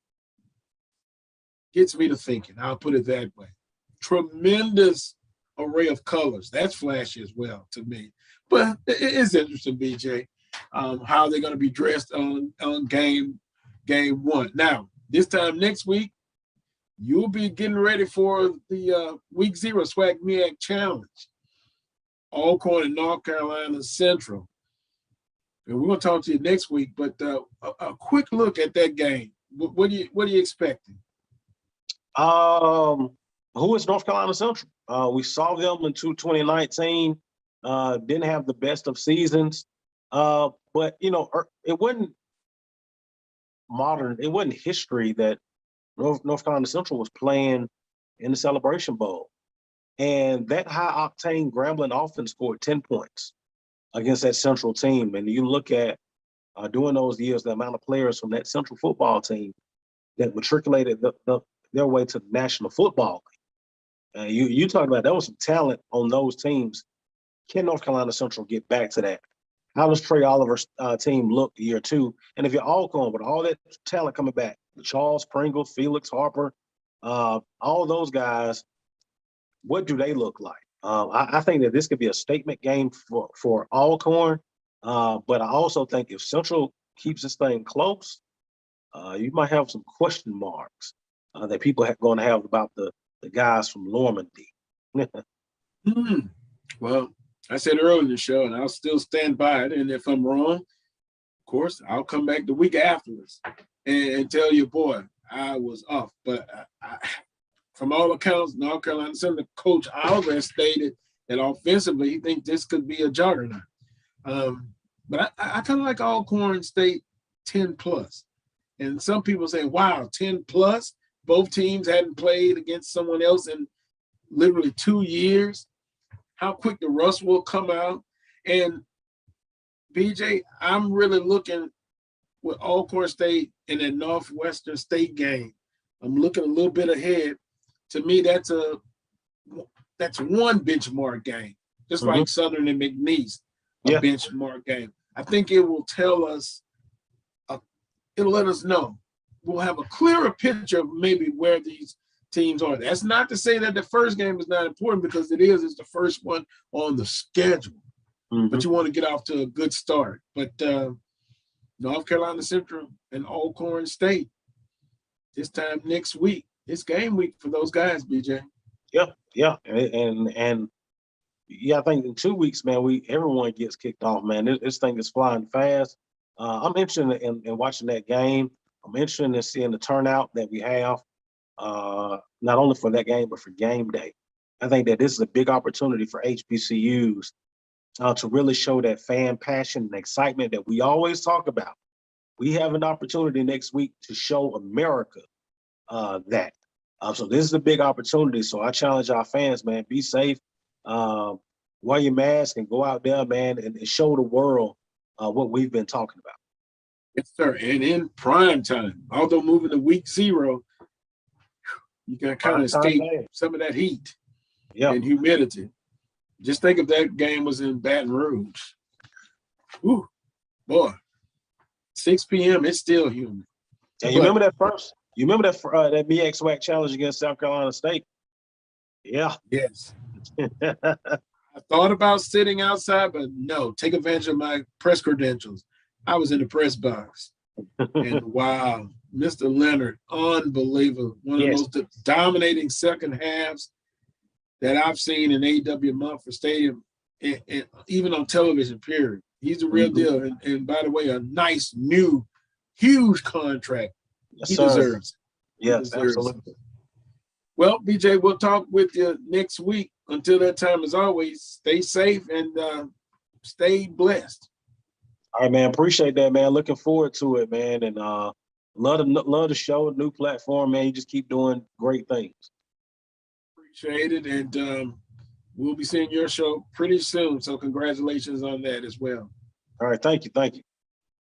gets me to thinking. I'll put it that way. Tremendous array of colors. That's flashy as well to me. But it's interesting, BJ, how they're going to be dressed on game one. Now, this time next week, you'll be getting ready for the Week 0 SWAC MEAC Challenge. Alcorn and North Carolina Central. And we're going to talk to you next week, but a quick look at that game. What are you expecting? Who is North Carolina Central? We saw them in 2019. Didn't have the best of seasons. But, it wasn't modern. It wasn't history that North Carolina Central was playing in the Celebration Bowl. And that high-octane Grambling offense scored 10 points against that Central team. And you look at, during those years, the amount of players from that Central football team that matriculated their way to the National Football League. You talk about there was some talent on those teams. Can North Carolina Central get back to that? How does Trey Oliver's team look year two? And if you're Alcorn with all that talent coming back, Charles Pringle, Felix Harper, all those guys, what do they look like? I think that this could be a statement game for Alcorn, but I also think if Central keeps this thing close, you might have some question marks that people are going to have about the guys from Normandy. Well, I said earlier in the show, and I'll still stand by it. And if I'm wrong, of course, I'll come back the week afterwards and tell you, boy, I was off. But from all accounts, North Carolina Central coach Alvarez stated that offensively, he thinks this could be a juggernaut. But I kind of like Alcorn State 10+. And some people say, wow, 10+. Both teams hadn't played against someone else in literally 2 years. How quick the rust will come out. And BJ, I'm really looking with Alcorn State in that Northwestern State game. I'm looking a little bit ahead. To me, that's one benchmark game, just like Southern and McNeese, a benchmark game. I think it will tell us, it'll let us know. We'll have a clearer picture of maybe where these teams are. That's not to say that the first game is not important, because it's the first one on the schedule. But you want to get off to a good start. But North Carolina Central and Alcorn State, this time next week, it's game week for those guys, BJ. Yeah. And I think in 2 weeks, man, everyone gets kicked off, man. This thing is flying fast. I'm interested in watching that game. I'm interested in seeing the turnout that we have, not only for that game, but for game day. I think that this is a big opportunity for HBCUs to really show that fan passion and excitement that we always talk about. We have an opportunity next week to show America that. So this is a big opportunity. So I challenge our fans, man, be safe, wear your mask, and go out there, man, and show the world what we've been talking about. Yes, sir. And in prime time, although moving to week 0, you can kind of escape some of that heat and humidity. Just think if that game was in Baton Rouge. Ooh, boy, 6 p.m., it's still humid. And you remember that that BXWAC challenge against South Carolina State? Yeah. Yes. I thought about sitting outside, but no, take advantage of my press credentials. I was in the press box. And wow, Mr. Leonard, unbelievable. One of the most dominating second halves that I've seen in AW Mumford Stadium, and even on television, period. He's the real deal. And by the way, a nice, new, huge contract. He deserves it. Yes, absolutely. Well, BJ, we'll talk with you next week. Until that time, as always, stay safe and stay blessed. All right, man. Appreciate that, man. Looking forward to it, man. And love the show, new platform, man. You just keep doing great things. Appreciate it. And we'll be seeing your show pretty soon. So congratulations on that as well. All right. Thank you. Thank you.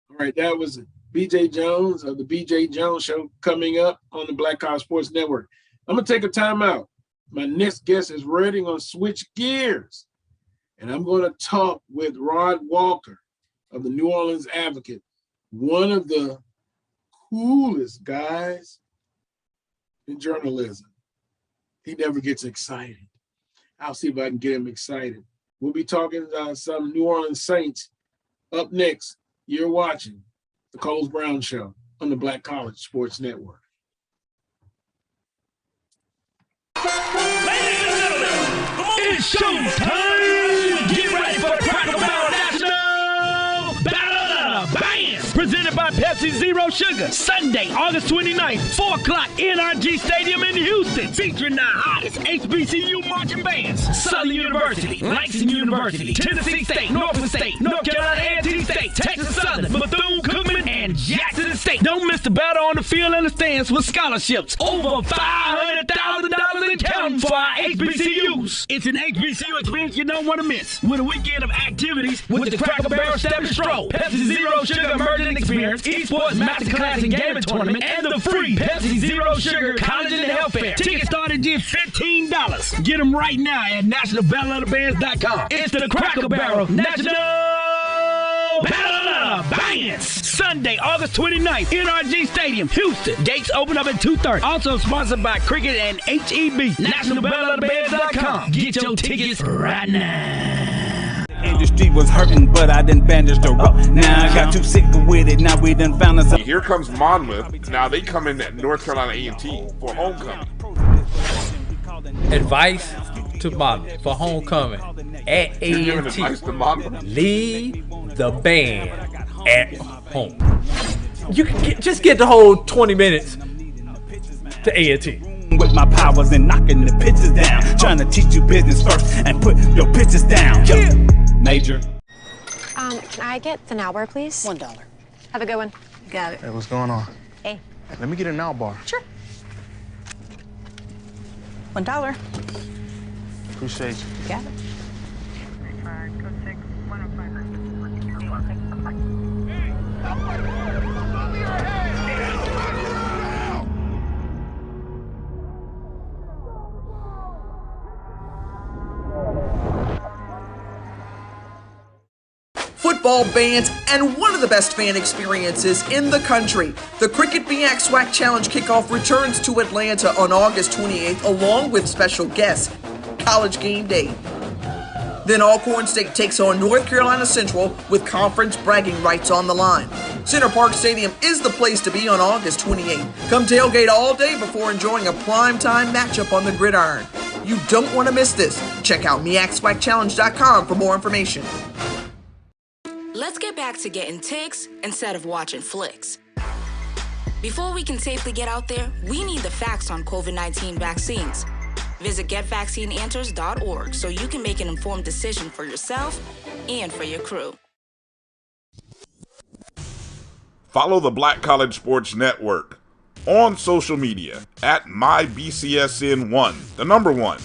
All right. That was BJ Jones of the BJ Jones Show coming up on the Black College Sports Network. I'm going to take a timeout. My next guest is ready. I'm going to switch gears. And I'm going to talk with Rod Walker of the New Orleans Advocate, one of the coolest guys in journalism. He never gets excited. I'll see if I can get him excited. We'll be talking some New Orleans Saints up next. You're watching the Coles Brown Show on the Black College Sports Network. Ladies and gentlemen, it's showtime! Get ready for the Cracker Barrel National Battle of the Bands, presented by Pepsi Zero Sugar. Sunday, August 29th, 4 o'clock, NRG Stadium in Houston, featuring the hottest HBCU marching bands: Southern University, Langston University, Tennessee State, Norfolk State, North Carolina A&T State, Texas Southern, Bethune-Cookman, and Jackson State. Don't miss the battle on the field and the stands with scholarships over $500,000 in counting for our HBCUs. It's an HBCU experience you don't want to miss, with a weekend of activities with the Cracker Barrel Step and Stroll, Pepsi Zero Sugar Emerging Experience, Esports Masterclass and Gaming Tournament, and the free Pepsi Zero Sugar College and Health Fair. Tickets start at just $15. Get them right now at nationalbattleofthebands.com. It's the Cracker Barrel National Battle of the Bangers! Sunday, August 29th, NRG Stadium, Houston. Gates open up at 2:30. Also sponsored by Cricket and HEB. NationalBeltOfTheBeds.com. Get your tickets right now. Industry was hurting, but I done bandaged the rope. Now I got too sick with it. Now we done found us. Here comes Monmouth. Now they come in at North Carolina A&T for homecoming. Advice to Monmouth for homecoming at You're giving A&T. advice to Monmouth? Leave the band at home. You can just get the whole 20 minutes to A&T. With my powers and knocking the pitches down. Trying to teach you business first and put your pitches down. Yeah. Major. Can I get the now bar, please? $1. Have a good one. Got it. Hey, what's going on? Hey. Let me get a now bar. Sure. $1. Appreciate you. You got it. Football bands, and one of the best fan experiences in the country. The Cricket BX SWAC Challenge kickoff returns to Atlanta on August 28th, along with special guests, College Game Day. Then Alcorn State takes on North Carolina Central with conference bragging rights on the line. Center Park Stadium is the place to be on August 28th. Come tailgate all day before enjoying a primetime matchup on the gridiron. You don't want to miss this. Check out MEACSWACChallenge.com for more information. Let's get back to getting ticks instead of watching flicks. Before we can safely get out there, we need the facts on COVID-19 vaccines. Visit GetVaccineAnswers.org so you can make an informed decision for yourself and for your crew. Follow the Black College Sports Network on social media at MyBCSN1, the number 1,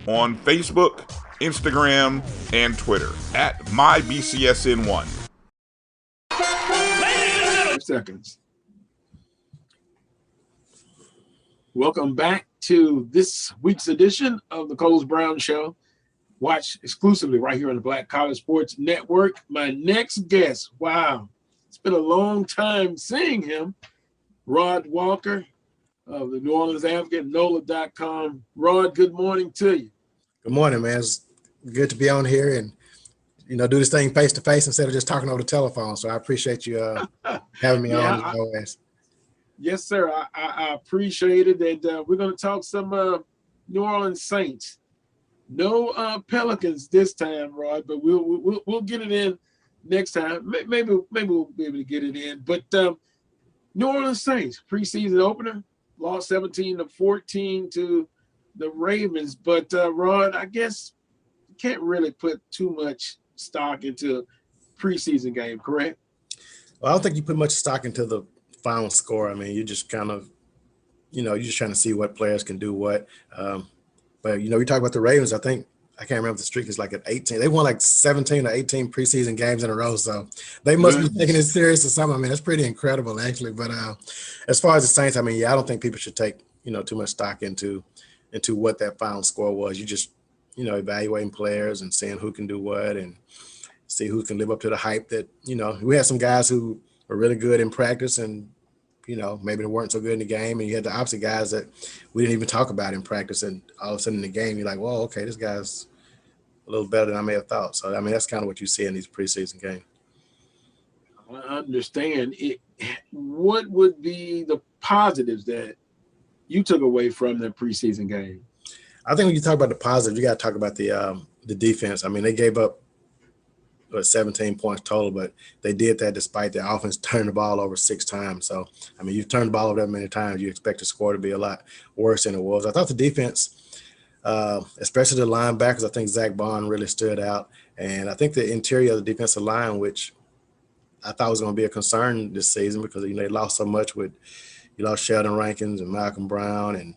on Facebook, Instagram, and Twitter at MyBCSN1. 5 seconds. Welcome back to this week's edition of the Coles Brown Show. Watch exclusively right here on the Black College Sports Network. My next guest, wow, it's been a long time seeing him, Rod Walker of the New Orleans Advocate, NOLA.com. Rod, good morning to you. Good morning, man. It's good to be on here and, do this thing face to face instead of just talking over the telephone. So I appreciate you having me on as always. Yes, sir. I appreciate it. And we're going to talk some New Orleans Saints. No Pelicans this time, Rod, but we'll get it in next time. Maybe we'll be able to get it in. But New Orleans Saints preseason opener lost 17-14 to the Ravens. But Rod, I guess you can't really put too much stock into preseason game, correct? Well, I don't think you put much stock into the final score. I mean, you just kind of, you're just trying to see what players can do what. But, we talk about the Ravens. I can't remember the streak is like at 18. They won like 17 or 18 preseason games in a row. So they must be taking it serious or something. I mean, that's pretty incredible, actually. But as far as the Saints, I mean, I don't think people should take, too much stock into what that final score was. You just, evaluating players and seeing who can do what and see who can live up to the hype that, we had some guys who were really good in practice and, maybe they weren't so good in the game. And you had the opposite guys that we didn't even talk about in practice. And all of a sudden in the game, you're like, well, okay, this guy's a little better than I may have thought. So, I mean, that's kind of what you see in these preseason games. I understand. What would be the positives that you took away from the preseason game? I think when you talk about the positives, you got to talk about the defense. I mean, they gave up 17 points total, but they did that despite their offense turning the ball over 6 times. So, I mean, you've turned the ball over that many times, you expect the score to be a lot worse than it was. I thought the defense, especially the linebackers, I think Zach Bond really stood out. And I think the interior of the defensive line, which I thought was going to be a concern this season because, they lost so much you lost Sheldon Rankins and Malcolm Brown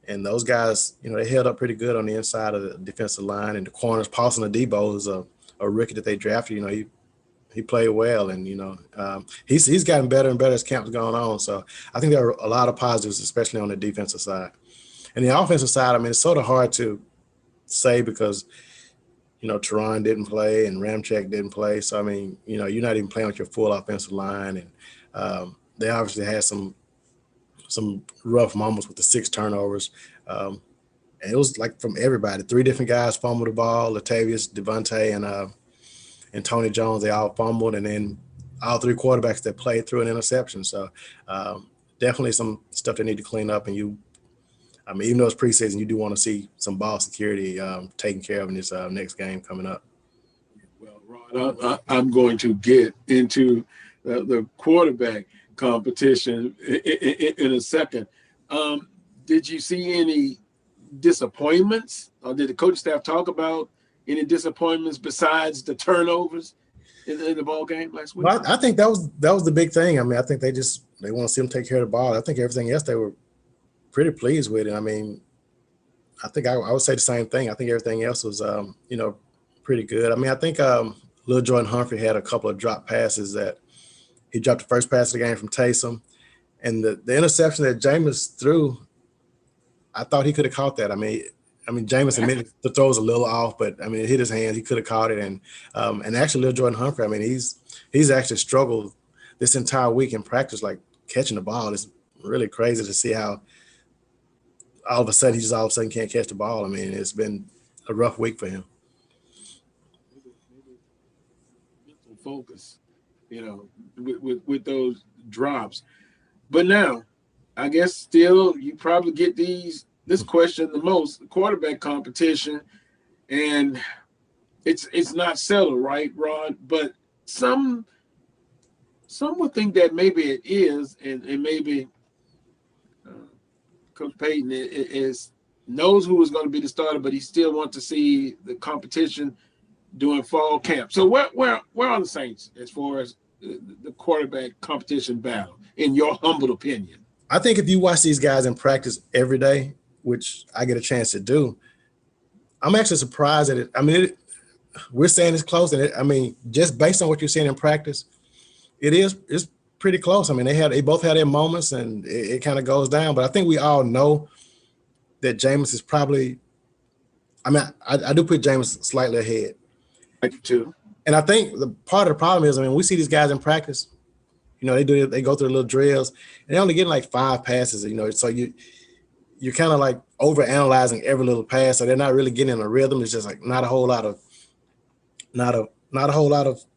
and those guys, they held up pretty good on the inside of the defensive line. And the corners, Paulson Adebo is a rookie that they drafted. He played well, and he's gotten better and better as camp's going on. So I think there are a lot of positives, especially on the defensive side. And the offensive side, I mean, it's sort of hard to say because Teron didn't play and Ramczyk didn't play. So, I mean, you're not even playing with your full offensive line. And they obviously had some rough moments with the 6 turnovers. And it was like from everybody. 3 different guys fumbled the ball: Latavius, Devontae, and Tony Jones. They all fumbled, and then all 3 quarterbacks that played through an interception. So definitely some stuff they need to clean up. And even though it's preseason, you do want to see some ball security taken care of in this next game coming up. Well, Ron, I'm going to get into the quarterback competition in a second. Did you see any disappointments, or did the coaching staff talk about any disappointments besides the turnovers in the ball game last week? Well, I think that was the big thing. I mean, I think they want to see them take care of the ball. I think everything else they were pretty pleased with it. I mean, I think I would say the same thing. I think everything else was, pretty good. I mean, I think Lil Jordan Humphrey had a couple of drop passes that he dropped the first pass of the game from Taysom, and the interception that Jameis threw, I thought he could have caught that. I mean, Jameis admitted the throw was a little off, but I mean, it hit his hands. He could have caught it, and actually, Lil Jordan Humphrey, I mean, he's actually struggled this entire week in practice, like catching the ball. It's really crazy to see how all of a sudden can't catch the ball. I mean, it's been a rough week for him. Mental focus, with those drops. But now, I guess still you probably get this question the most: quarterback competition, and it's not settled, right, Rod? But some would think that maybe it is, and maybe Coach Payton knows who is going to be the starter, but he still wants to see the competition during fall camp. So where are the Saints as far as the quarterback competition battle, in your humble opinion? I think if you watch these guys in practice every day, which I get a chance to do, I'm actually surprised at it. I mean, we're saying it's close, and just based on what you're seeing in practice, it's pretty close. I mean, they both had their moments, and it kind of goes down. But I think we all know that Jameis is probably. I mean, I do put Jameis slightly ahead. I do too. And I think the part of the problem is, we see these guys in practice. They go through the little drills, and they're only getting like 5 passes. So you're kind of like over analyzing every little pass, so they're not really getting in a rhythm. It's just like not a whole lot of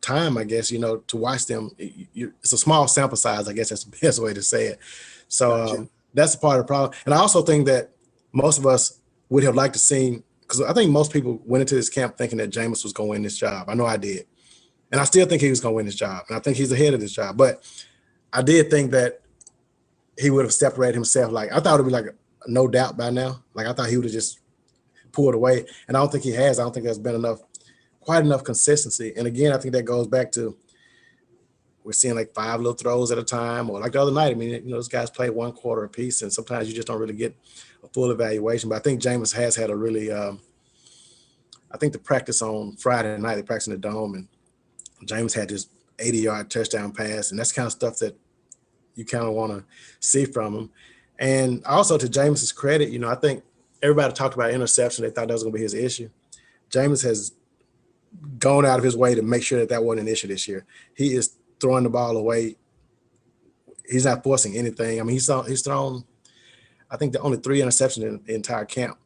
time, I guess, to watch them. It's a small sample size, I guess that's the best way to say it. So that's a part of the problem. And I also think that most of us would have liked to see, because I think most people went into this camp thinking that Jameis was going to win this job. I know I did. And I still think he was going to win this job. And I think he's ahead of this job. But I did think that he would have separated himself. Like, I thought it would be like no doubt by now. Like, I thought he would have just pulled away. And I don't think he has. I don't think there's been quite enough consistency. And again, I think that goes back to we're seeing like 5 little throws at a time, or like the other night. I mean, those guys play 1 quarter apiece, and sometimes you just don't really get a full evaluation. But I think Jameis has had a really I think the practice on Friday night, they practiced in the Dome, and Jameis had this 80-yard touchdown pass, and that's kind of stuff that you kind of want to see from him. And also, to Jameis's credit, I think everybody talked about interception. They thought that was going to be his issue. Jameis has gone out of his way to make sure that wasn't an issue this year. He is throwing the ball away. He's not forcing anything. I mean, he's thrown, I think, the only 3 interceptions in the entire camp.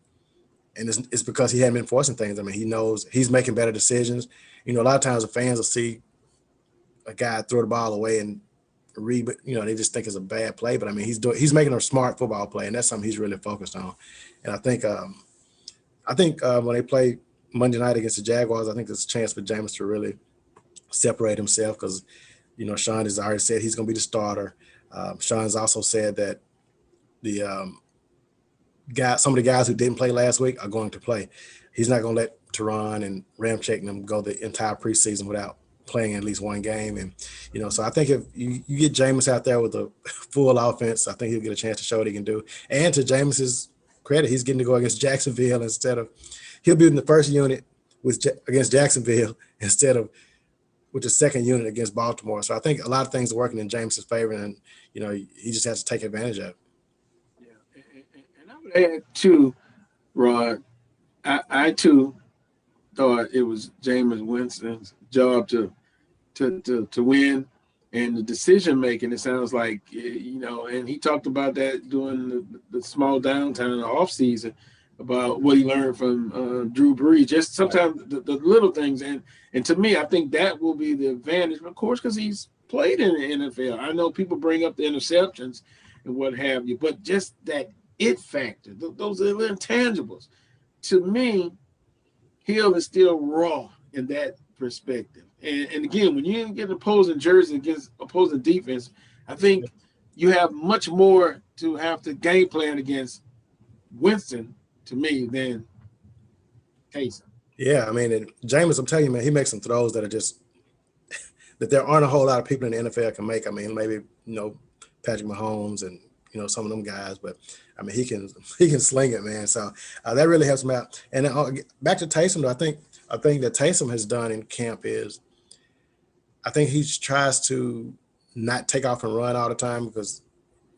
And it's because he hadn't been forcing things. I mean, he knows he's making better decisions. A lot of times the fans will see a guy throw the ball away and read, but they just think it's a bad play. But I mean, he's making a smart football play, and that's something he's really focused on. And I think when they play Monday night against the Jaguars, I think there's a chance for Jameis to really separate himself, because Sean has already said he's going to be the starter. Sean's also said that some of the guys who didn't play last week are going to play. He's not going to let Teron and Ramczyk and them go the entire preseason without playing at least 1 game. And, so I think if you get Jameis out there with a full offense, I think he'll get a chance to show what he can do. And to Jameis's credit, he's getting to go against Jacksonville he'll be in the first unit against Jacksonville instead of with the second unit against Baltimore. So I think a lot of things are working in Jameis's favor, and, he just has to take advantage of it. And I would add too, Rod, I too thought it was Jameis Winston's job to win, and the decision making. It sounds like, you know, and he talked about that during the small downtime in the offseason about what he learned from Drew Brees. Just sometimes the little things, and to me, I think that will be the advantage, of course, because he's played in the NFL. I know people bring up the interceptions and what have you, but just that it factor, those are the intangibles. To me, Hill is still raw in that perspective. And again, when you get opposing jersey against opposing defense, I think you have much more to have to game plan against Winston, to me, than Taysom. Yeah, I mean, and Jameis, I'm telling you, man, he makes some throws that are just that there aren't a whole lot of people in the NFL can make. I mean, maybe, you know, Patrick Mahomes and, you know, some of them guys, but I mean, he can sling it, man. So that really helps him out. And back to Taysom, though, I think that Taysom has done in camp is, I think he tries to not take off and run all the time because,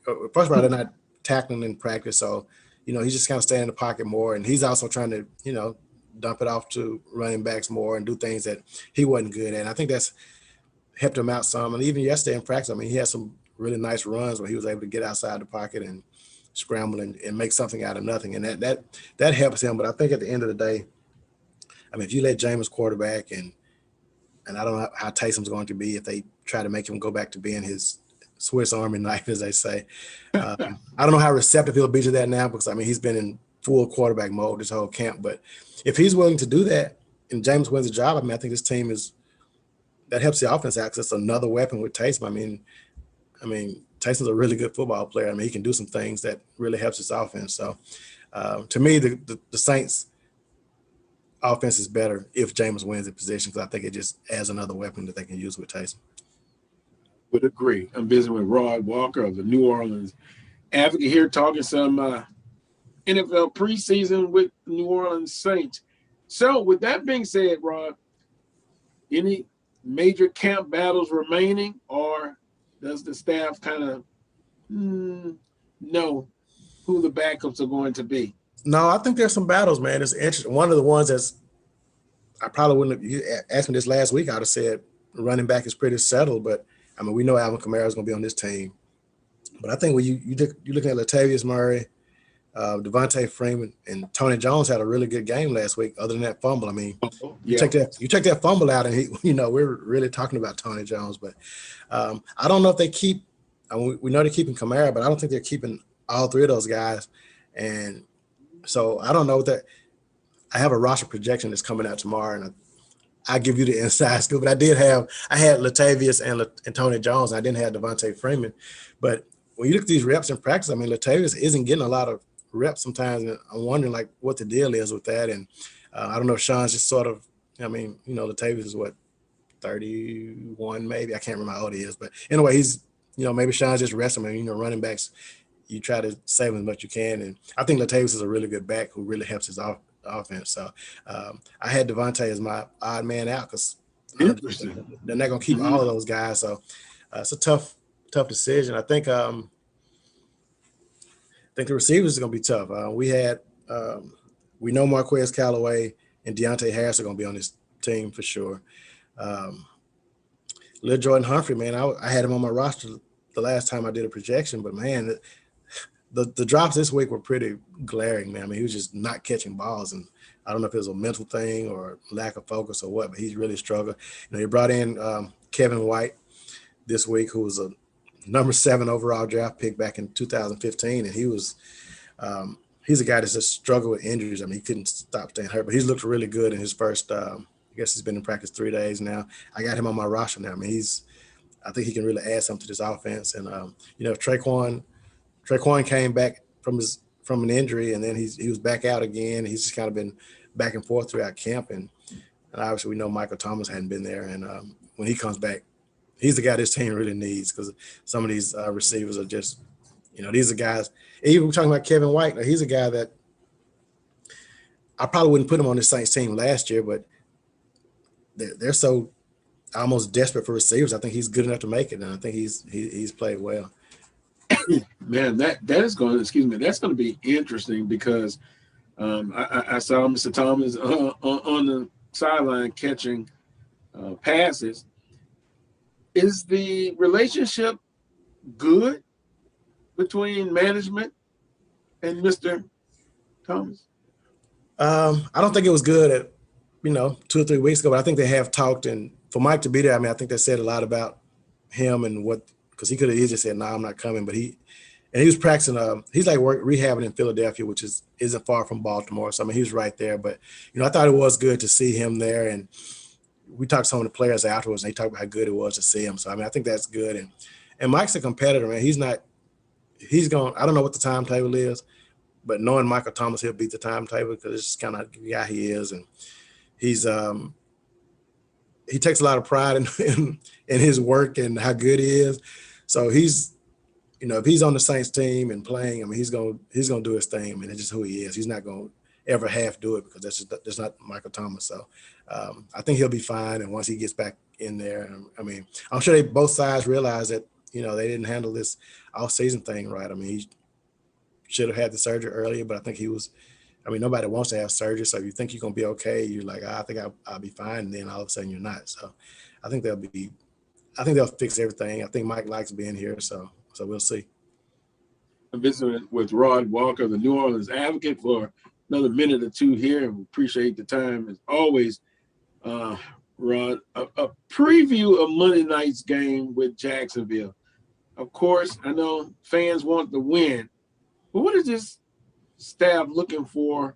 first of all, they're not tackling in practice. So, you know, he's just kind of staying in the pocket more. And he's also trying to, you know, dump it off to running backs more and do things that he wasn't good at. And I think that's helped him out some. And even yesterday in practice, I mean, he had some really nice runs where he was able to get outside the pocket and scramble and make something out of nothing. And that helps him. But I think at the end of the day, I mean, if you let Jameis quarterback and I don't know how Taysom's going to be if they try to make him go back to being his Swiss Army knife, as they say. I don't know how receptive he'll be to that now because, I mean, he's been in full quarterback mode this whole camp. But if he's willing to do that and Jameis wins the job, I mean, I think this team that helps the offense out because it's another weapon with Taysom. I mean, Taysom's a really good football player. I mean, he can do some things that really helps his offense. So, to me, the Saints' offense is better if Jameis wins the position because I think it just adds another weapon that they can use with Taysom. Would agree. I'm visiting with Rod Walker of the New Orleans Advocate here, talking some NFL preseason with the New Orleans Saints. So, with that being said, Rod, any major camp battles remaining, or does the staff kind of know who the backups are going to be? No, I think there's some battles, man. It's interesting. One of the ones that's I probably wouldn't have, you asked me this last week, I would have said running back is pretty settled, but I mean, we know Alvin Kamara is going to be on this team. But I think when you're looking at Latavius Murray, Devontae Freeman, and Tony Jones had a really good game last week, other than that fumble. I mean, you take that fumble out, and we're really talking about Tony Jones. But I don't know if they keep. We know they're keeping Kamara, but I don't think they're keeping all three of those guys. And so I don't know that. I have a roster projection that's coming out tomorrow, and I give you the inside scoop. But I had Latavius and Tony Jones. I didn't have Devontae Freeman. But when you look at these reps in practice, I mean, Latavius isn't getting a lot of reps sometimes, and I'm wondering like what the deal is with that. And I don't know if Sean's just sort of, I mean, Latavius is what, 31 maybe, I can't remember how old he is, but anyway, he's, maybe Sean's just resting him. Running backs, you try to save him as much as you can, and I think Latavius is a really good back who really helps his offense. So I had Devontae as my odd man out because they're not going to keep all of those guys. So it's a tough decision. I think the receivers are going to be tough. We know Marquez Callaway and Deontay Harris are going to be on this team for sure. Lil Jordan Humphrey, man, I had him on my roster the last time I did a projection, but man, the drops this week were pretty glaring, man. I mean, he was just not catching balls, and I don't know if it was a mental thing or lack of focus or what, but he's really struggled. He brought in Kevin White this week, who was a number 7 overall draft pick back in 2015, and he's a guy that's just struggled with injuries. I mean, he couldn't stop staying hurt, but he's looked really good in his first. I guess he's been in practice 3 days now. I got him on my roster now. I mean, I think he can really add something to this offense. And if Traquan came back from an injury, and then he was back out again. He's just kind of been back and forth throughout camp, and obviously we know Michael Thomas hadn't been there. And when he comes back, he's the guy this team really needs, because some of these receivers are just, these are guys. Even we're talking about Kevin White. He's a guy that I probably wouldn't put him on the Saints team last year, but they're so almost desperate for receivers. I think he's good enough to make it, and I think he's played well. Man, that's going to be interesting, because I saw Mr. Thomas on sideline catching passes. Is the relationship good between management and Mr. Thomas? I don't think it was good at 2 or 3 weeks ago, but I think they have talked. And for Mike to be there, I mean, I think that said a lot about him and because he could have easily said, "No, I'm not coming," but he was practicing. He's like rehabbing in Philadelphia, which isn't far from Baltimore. So I mean, he was right there. But I thought it was good to see him there, and we talked to some of the players afterwards, and they talked about how good it was to see him. So I mean, I think that's good. And Mike's a competitor, man. He's going. I don't know what the timetable is, but knowing Michael Thomas, he'll beat the timetable because it's just kind of the guy he is, and he takes a lot of pride in his work and how good he is. So he's, if he's on the Saints team and playing, I mean, he's gonna do his thing. I mean, it's just who he is. He's not gonna ever half do it because that's not Michael Thomas. So I think he'll be fine. And once he gets back in there, I mean, I'm sure both sides realize that they didn't handle this off-season thing right. I mean, he should have had the surgery earlier, but I think he was. I mean, nobody wants to have surgery. So if you think you're gonna be okay, you're like, I think I'll be fine, and then all of a sudden you're not. So I think they'll fix everything. I think Mike likes being here, so we'll see. I'm visiting with Rod Walker, the New Orleans Advocate, for another minute or two here, and we appreciate the time as always. Rod, a preview of Monday night's game with Jacksonville. Of course, I know fans want the win, but what is this staff looking for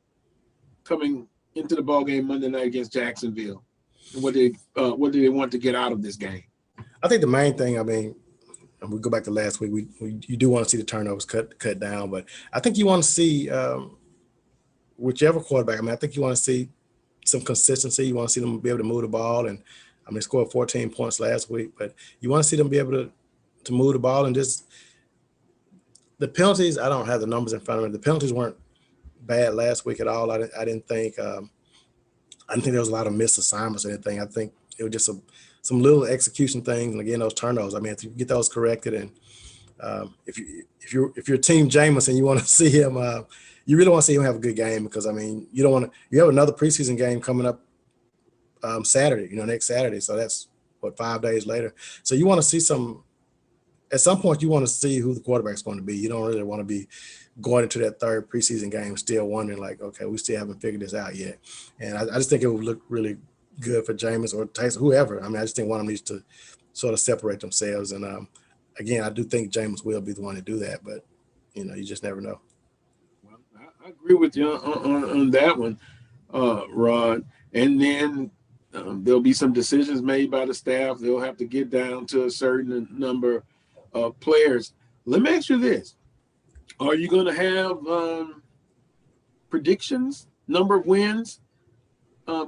coming into the ball game Monday night against Jacksonville? And what do they want to get out of this game? I think the main thing, I mean, and we go back to last week, you do want to see the turnovers cut down, but I think you want to see whichever quarterback. I mean, I think you want to see some consistency. You want to see them be able to move the ball, and I mean, they scored 14 points last week, but you want to see them be able to move the ball and just the penalties. I don't have the numbers in front of me. The penalties weren't bad last week at all. I didn't think there was a lot of missed assignments or anything. I think it was just some little execution things, and again, those turnovers. I mean, if you get those corrected, and if you're Team Jameis, you want to see him, you really want to see him have a good game, because I mean, you don't want to. You have another preseason game coming up Saturday, next Saturday. So that's 5 days later. So you want to see some. At some point, you want to see who the quarterback's going to be. You don't really want to be going into that third preseason game still wondering, like, okay, we still haven't figured this out yet. And I just think it would look really good for Jameis or Tyson, whoever. I mean, I just think one of them needs to sort of separate themselves. And again, I do think Jameis will be the one to do that, but you just never know. Well, I agree with you on that one, Rod. And then there'll be some decisions made by the staff. They'll have to get down to a certain number of players. Let me ask you this. Are you going to have predictions, number of wins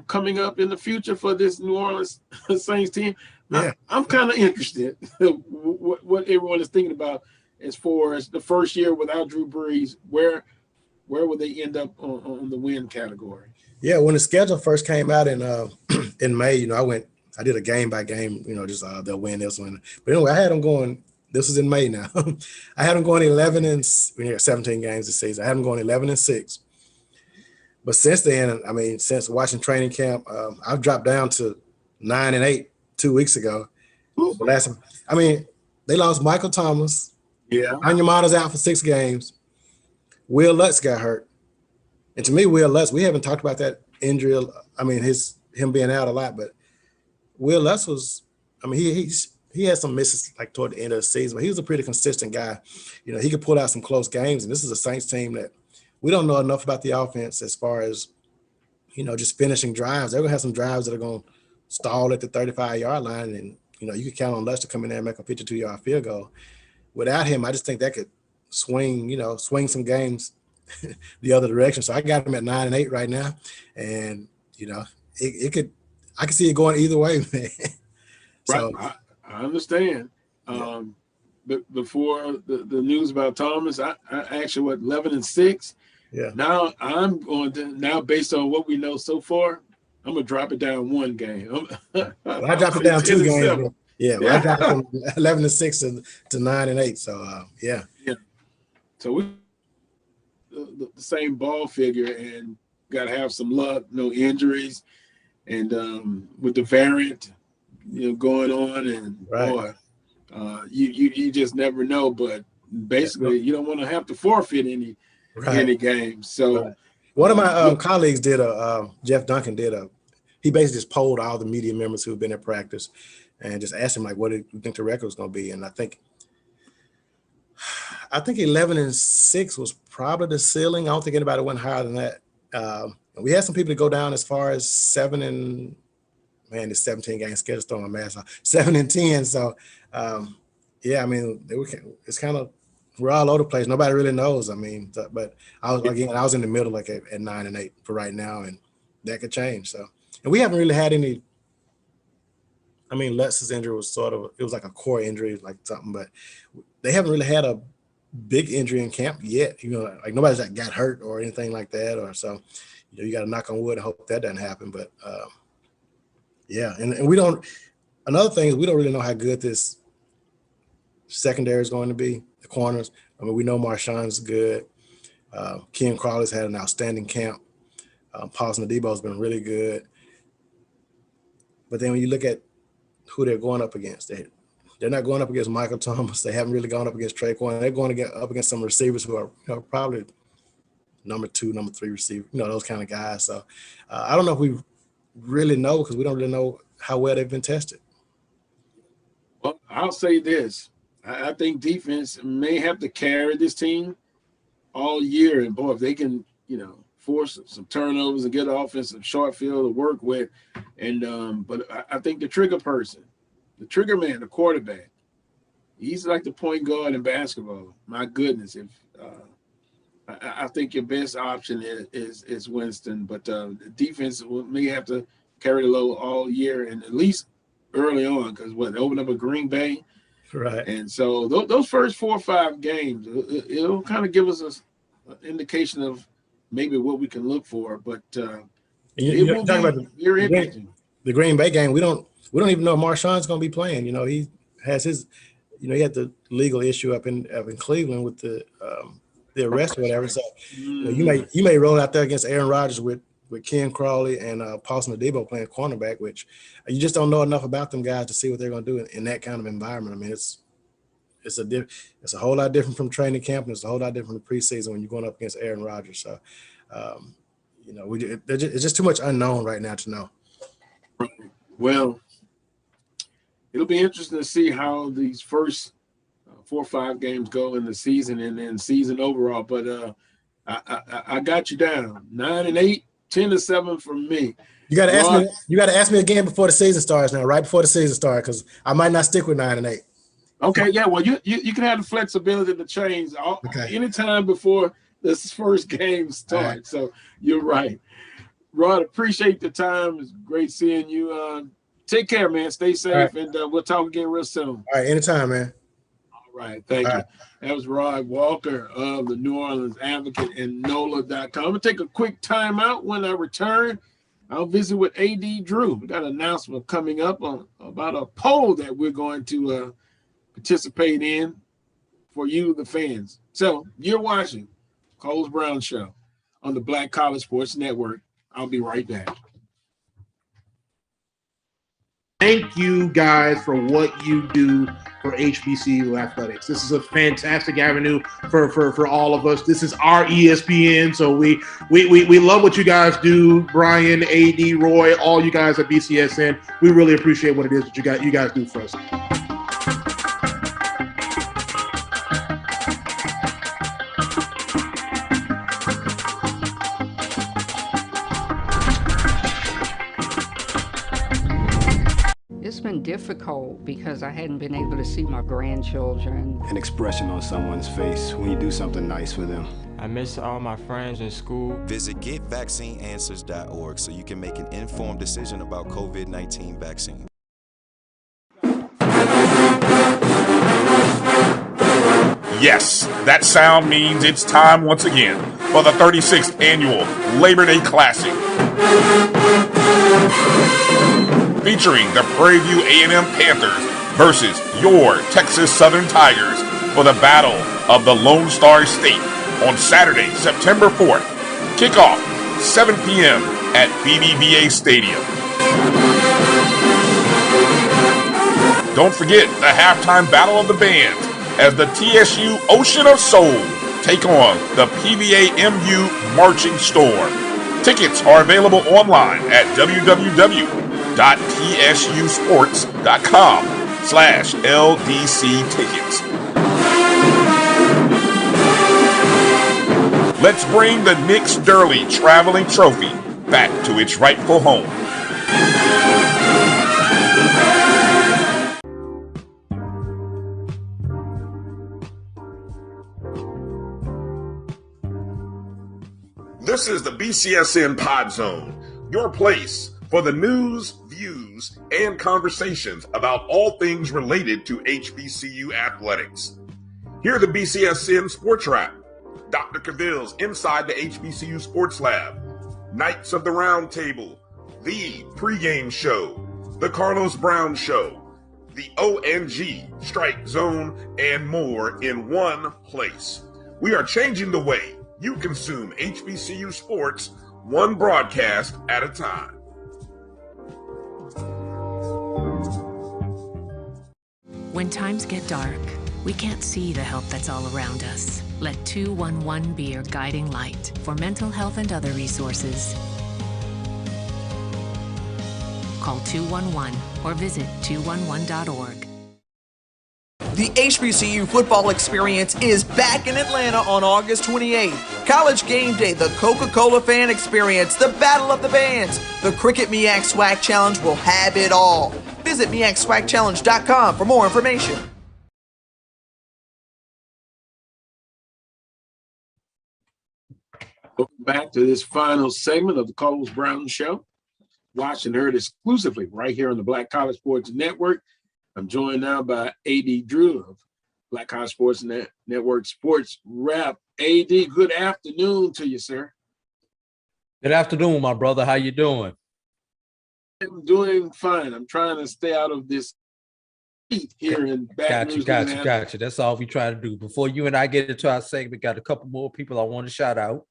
coming up in the future for this New Orleans Saints team? Yeah. I'm kind of interested what everyone is thinking about as far as the first year without Drew Brees. Where will they end up on the win category? Yeah, when the schedule first came out in May, I did a game by game, just they'll win, they'll win. But anyway, I had them going. This is in May now. I had them going 17 games this season. I had them going 11-6. But since then, I mean, since watching training camp, I've dropped down to 9-8 2 weeks ago. They lost Michael Thomas. Yeah. Anyamata's out for 6 games. Will Lutz got hurt. And to me, Will Lutz, we haven't talked about that injury. I mean, him being out a lot, but Will Lutz was, I mean, he had some misses like toward the end of the season, but he was a pretty consistent guy. He could pull out some close games, and this is a Saints team that we don't know enough about the offense as far as, just finishing drives. They're going to have some drives that are going to stall at the 35-yard line, and, you can count on Lutz to come in there and make a 52-yard field goal. Without him, I just think that could swing some games the other direction. So I got him at 9-8 right now, and, I can see it going either way, man. So, right. I understand. But before the news about Thomas, I actually 11-6. Yeah. Now I'm going to based on what we know so far, I'm gonna drop it down 1 game. I dropped it down 2 games. Yeah, I dropped it from 11-6 to 9-8. So yeah. So we the same ball figure, and got to have some luck, no injuries. And with the variant, going on, and boy, you just never know. But basically, you don't want to have to forfeit any games. So one of my colleagues did Jeff Duncan he basically just polled all the media members who've been at practice and just asked them, like, what do you think the record was going to be? And I think 11-6 was probably the ceiling. I don't think anybody went higher than that. We had some people to go down as far as 7 the 17 game schedule throwing my mask off, 7-10. So it's kind of, we're all over the place. Nobody really knows. But I was in the middle, like at 9-8 for right now, and that could change. So, and we haven't really had any. Lutz's injury was it was like a core injury, like something, but they haven't really had a big injury in camp yet. Like nobody's got hurt or anything like that, or so. You got to knock on wood and hope that doesn't happen. But and we don't. Another thing is we don't really know how good this secondary is going to be. The corners. We know Marshawn's good. Ken Crawley's had an outstanding camp. Paulson Adebo's been really good. But then when you look at who they're going up against, they're not going up against Michael Thomas. They haven't really gone up against Traquan. They're going to get up against some receivers who are probably number 2, number 3 receiver, those kind of guys. So I don't know if we really know, because we don't really know how well they've been tested. Well, I'll say this. I think defense may have to carry this team all year. And, boy, if they can, force some turnovers and get an offensive short field to work with. And but I think the trigger person, the trigger man, the quarterback, he's like the point guard in basketball. My goodness, if I think your best option is Winston, but the defense may have to carry the load all year, and at least early on, because they open up a Green Bay, right? And so those first 4 or 5 games, it'll kind of give us an indication of maybe what we can look for. But it will be very interesting. The Green Bay game, we don't even know if Marshawn's going to be playing. He has his, he had the legal issue up in Cleveland with the arrest or whatever. So you may roll out there against Aaron Rodgers with Ken Crawley and Paulson Adebo playing cornerback, which you just don't know enough about them guys to see what they're going to do in that kind of environment. It's a whole lot different from training camp, and it's a whole lot different from preseason when you're going up against Aaron Rodgers. So, it's just too much unknown right now to know. Well, it'll be interesting to see how these first 4 or 5 games go in the season and then season overall. But I got you down 9-8, 10-7 for me. You got to ask me. You got to ask me again before the season starts now, right before the season starts, because I might not stick with 9-8. Okay, yeah. Well, you can have the flexibility to change anytime before this first game starts. Right. So you're right. Rod, appreciate the time. It's great seeing you. Take care, man. Stay safe, and we'll talk again real soon. All right, anytime, man. All right, thank you. That was Rod Walker of the New Orleans Advocate and NOLA.com. I'm going to take a quick time out. When I return, I'll visit with A.D. Drew. We got an announcement coming up about a poll that we're going to participate in for you, the fans. So you're watching Coles Brown Show on the Black College Sports Network. I'll be right back. Thank you guys for what you do for HBCU athletics. This is a fantastic avenue for all of us. This is our ESPN, so we love what you guys do. Brian, AD, Roy, all you guys at BCSN. We really appreciate what it is that you guys do for us. It's been difficult because I hadn't been able to see my grandchildren. An expression on someone's face when you do something nice for them. I miss all my friends in school. Visit GetVaccineAnswers.org so you can make an informed decision about COVID-19 vaccine. Yes, that sound means it's time once again for the 36th annual Labor Day Classic. Featuring the Prairie View A&M Panthers versus your Texas Southern Tigers for the Battle of the Lone Star State on Saturday, September 4th. Kickoff, 7 p.m. at BBVA Stadium. Don't forget the halftime battle of the bands as the TSU Ocean of Soul take on the PVA-MU Marching Storm. Tickets are available online at www.tsusports.com/LDC tickets. Let's bring the Knicks Durley Traveling Trophy back to its rightful home. This is the BCSN Pod Zone, your place for the news, views, and conversations about all things related to HBCU athletics. Here are the BCSN SportsWrap, Dr. Cavill's Inside the HBCU Sports Lab, Knights of the Round Table, the pregame show, the Carlos Brown Show, the ONG Strike Zone, and more in one place. We are changing the way you consume HBCU sports, one broadcast at a time. When times get dark, we can't see the help that's all around us. Let 211 be your guiding light for mental health and other resources. Call 211 or visit 211.org. The HBCU football experience is back in Atlanta on August 28th. College Game Day, the Coca-Cola Fan Experience, the Battle of the Bands, the Cricket MEAC Swag Challenge will have it all. Visit MEACSwagChallenge.com for more information. Welcome back to this final segment of the Carlos Brown Show. Watched and heard exclusively right here on the Black College Sports Network. I'm joined now by AD Drew of Black College Sports Network SportsWrap. AD, good afternoon to you, sir. Good afternoon, my brother. How you doing? I'm doing fine. I'm trying to stay out of this heat here in Baton Rouge. Got you. That's all we try to do. Before you and I get into our segment, got a couple more people I want to shout out.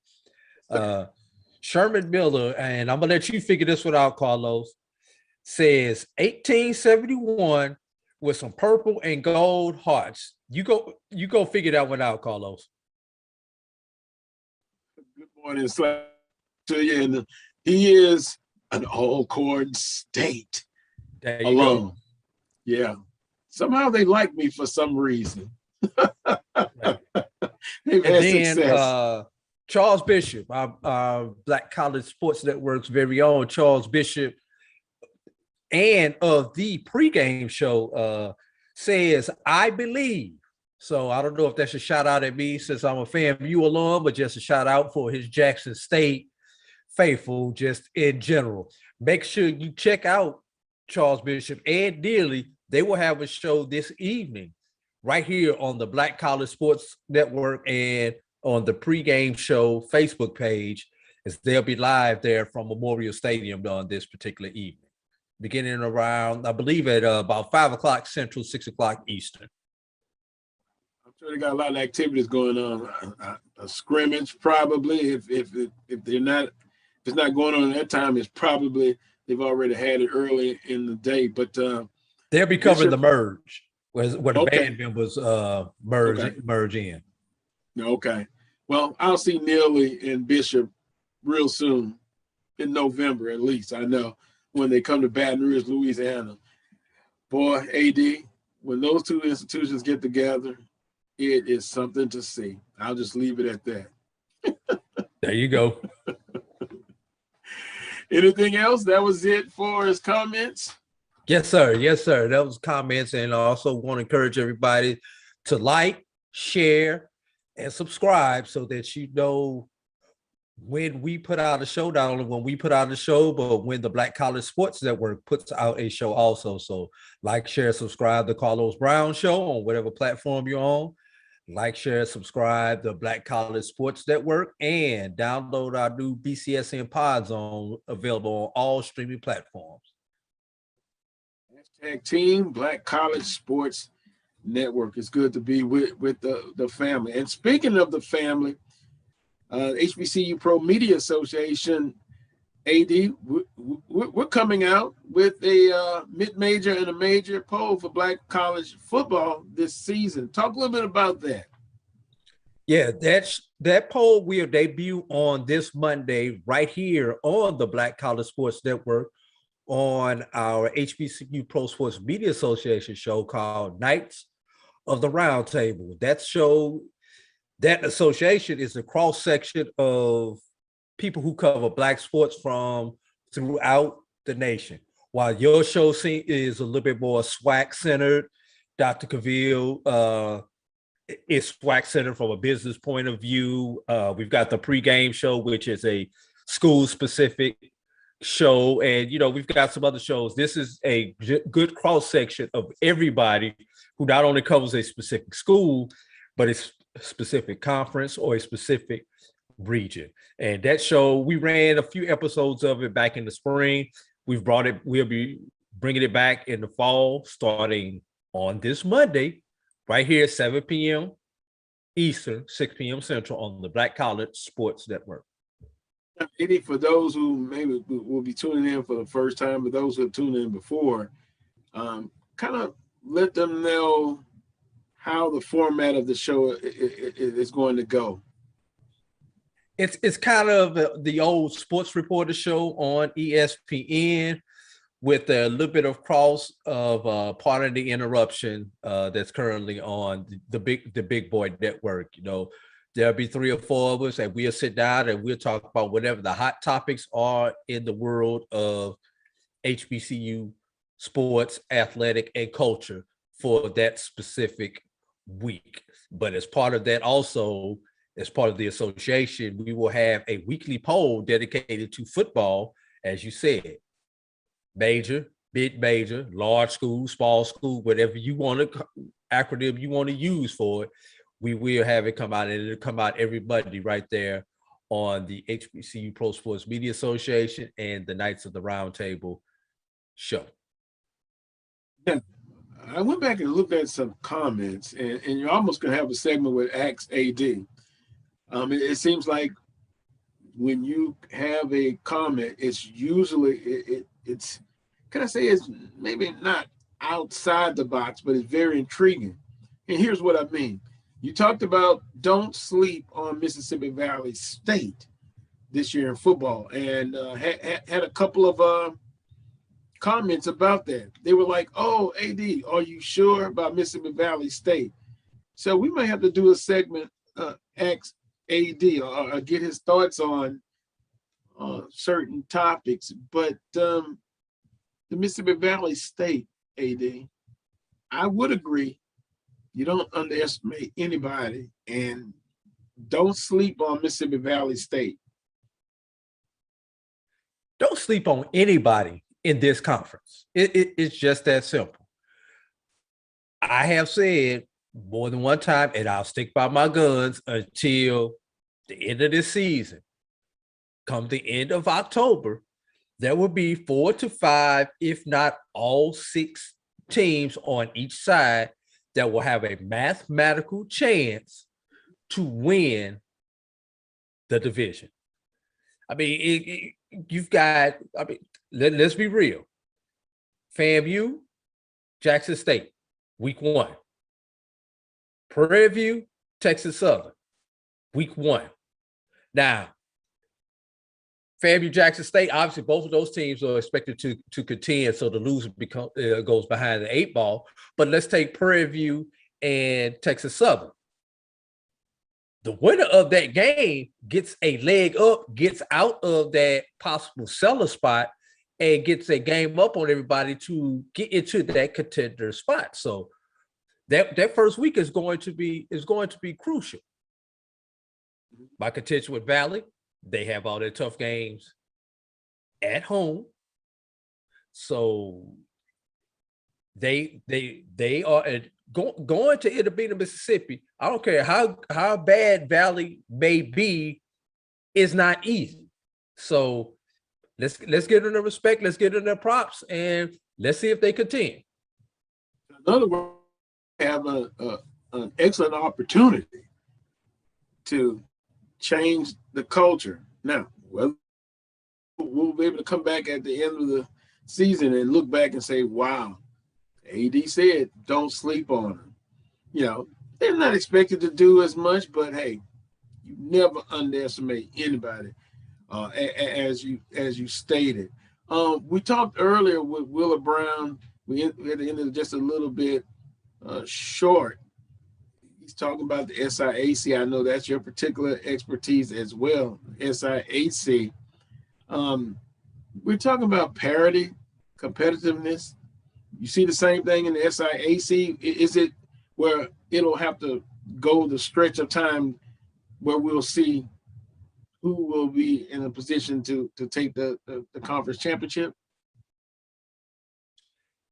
Sherman Miller, and I'm gonna let you figure this one out, Carlos. Says 1871 with some purple and gold hearts. You go figure that one out, Carlos. Good morning, sir, to you. And he is an Alcorn State alum. Yeah. Somehow they like me for some reason. They've had success. Charles Bishop, our Black College Sports Network's very own Charles Bishop, and of the pregame show, says, I believe. So I don't know if that's a shout out at me since I'm a FAMU alum, but just a shout out for his Jackson State faithful, just in general. Make sure you check out Charles Bishop and Neely. They will have a show this evening right here on the Black College Sports Network and on the pregame show Facebook page, as they'll be live there from Memorial Stadium on this particular evening, beginning around, I believe, at about 5 o'clock Central, 6 o'clock Eastern. I'm sure they got a lot of activities going on. A scrimmage, probably. If it's not going on at that time, it's probably they've already had it early in the day. But they'll be covering the merge, where the band members merge in. Okay. Well, I'll see Neely and Bishop real soon, in November at least, I know, when they come to Baton Rouge, Louisiana. Boy, AD, when those two institutions get together, it is something to see. I'll just leave it at that. There you go. Anything else? That was it for his comments? Yes, sir. Yes, sir. That was comments. And I also want to encourage everybody to like, share, and subscribe so that you know when we put out a show, not only when we put out a show, but when the Black College Sports Network puts out a show also. So like, share, subscribe to Carlos Brown Show on whatever platform you're on. Like, share, subscribe to Black College Sports Network, and download our new BCSN Pod Zone, available on all streaming platforms. Hashtag Team Black College Sports Network. It's good to be with the family. And speaking of the family, HBCU Pro Media Association, AD, we're coming out with a mid-major and a major poll for Black college football this season. Talk a little bit about that. Yeah, that poll will debut on this Monday right here on the Black College Sports Network on our HBCU Pro Sports Media Association show called Knights of the Round Table. That association is a cross-section of people who cover Black sports from throughout the nation. While your show is a little bit more SWAC-centered, Dr. Cavill is SWAC-centered from a business point of view. We've got the pregame show, which is a school-specific show, and we've got some other shows. This is a good cross-section of everybody who not only covers a specific school, but a specific conference or a specific region. And that show, we ran a few episodes of it back in the spring. We'll be bringing it back in the fall, starting on this Monday, right here at 7 p.m. Eastern, 6 p.m. Central on the Black College Sports Network. Eddie, for those who maybe will be tuning in for the first time, but those who have tuned in before, kind of let them know how the format of the show is going to go. It's kind of the old sports reporter show on ESPN with a little bit of cross of part of the interruption that's currently on the big boy network. There'll be 3 or 4 of us, and we'll sit down and we'll talk about whatever the hot topics are in the world of HBCU sports, athletic, and culture for that specific week. But as part of that, also as part of the association, we will have a weekly poll dedicated to football, as you said. Major, mid-major, large school, small school, whatever you want to acronym you want to use for it, we will have it come out, and it'll come out every Monday right there on the HBCU Pro Sports Media Association and the Knights of the Round Table show. Yeah, I went back and looked at some comments, and you're almost going to have a segment with Ask AD. It seems like when you have a comment, it's usually, it's maybe not outside the box, but it's very intriguing. And here's what I mean. You talked about don't sleep on Mississippi Valley State this year in football, and had a couple of comments about that. They were like, "Oh, AD, are you sure about Mississippi Valley State?" So we might have to do a segment, Ask AD, or get his thoughts on certain topics. But the Mississippi Valley State, AD, I would agree. You don't underestimate anybody, and don't sleep on Mississippi Valley State. Don't sleep on anybody in this conference. It's just that simple. I have said more than one time, and I'll stick by my guns until the end of this season. Come the end of October, there will be 4 to 5, if not all 6 teams on each side that will have a mathematical chance to win the division. I mean, let's be real. FAMU, Jackson State, week 1. Prairie View, Texas Southern, week 1. Now, FAMU, Jackson State, obviously both of those teams are expected to contend, so the loser goes behind the 8 ball. But let's take Prairie View and Texas Southern. The winner of that game gets a leg up, gets out of that possible cellar spot, and gets a game up on everybody to get into that contender spot. So that first week is going to be crucial. My contention with Valley, they have all their tough games at home. So they are going to Edmond, Mississippi. I don't care how bad Valley may be, is not easy. So let's give them the respect, let's give them their props, and let's see if they contend. In other words, have an excellent opportunity to change the culture. Now, we'll be able to come back at the end of the season and look back and say, wow, AD said, don't sleep on them. You know, they're not expected to do as much, but hey, you never underestimate anybody, as you stated. We talked earlier with Willa Brown. We had to end it just a little bit short. He's talking about the SIAC. I know that's your particular expertise as well, SIAC. We're talking about parity, competitiveness. You see the same thing in the SIAC? Is it where it'll have to go the stretch of time where we'll see who will be in a position to take the conference championship?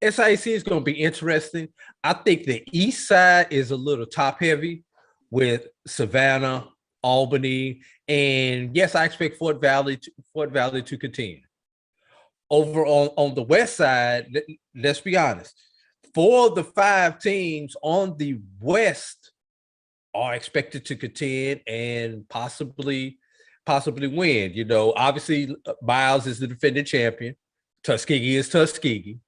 SIC is going to be interesting. I think the East side is a little top heavy with Savannah, Albany, and yes, I expect Fort Valley to contend. Over on the West side, let's be honest, 4 of the 5 teams on the West are expected to contend and possibly win. You know, obviously Miles is the defending champion. Tuskegee is Tuskegee.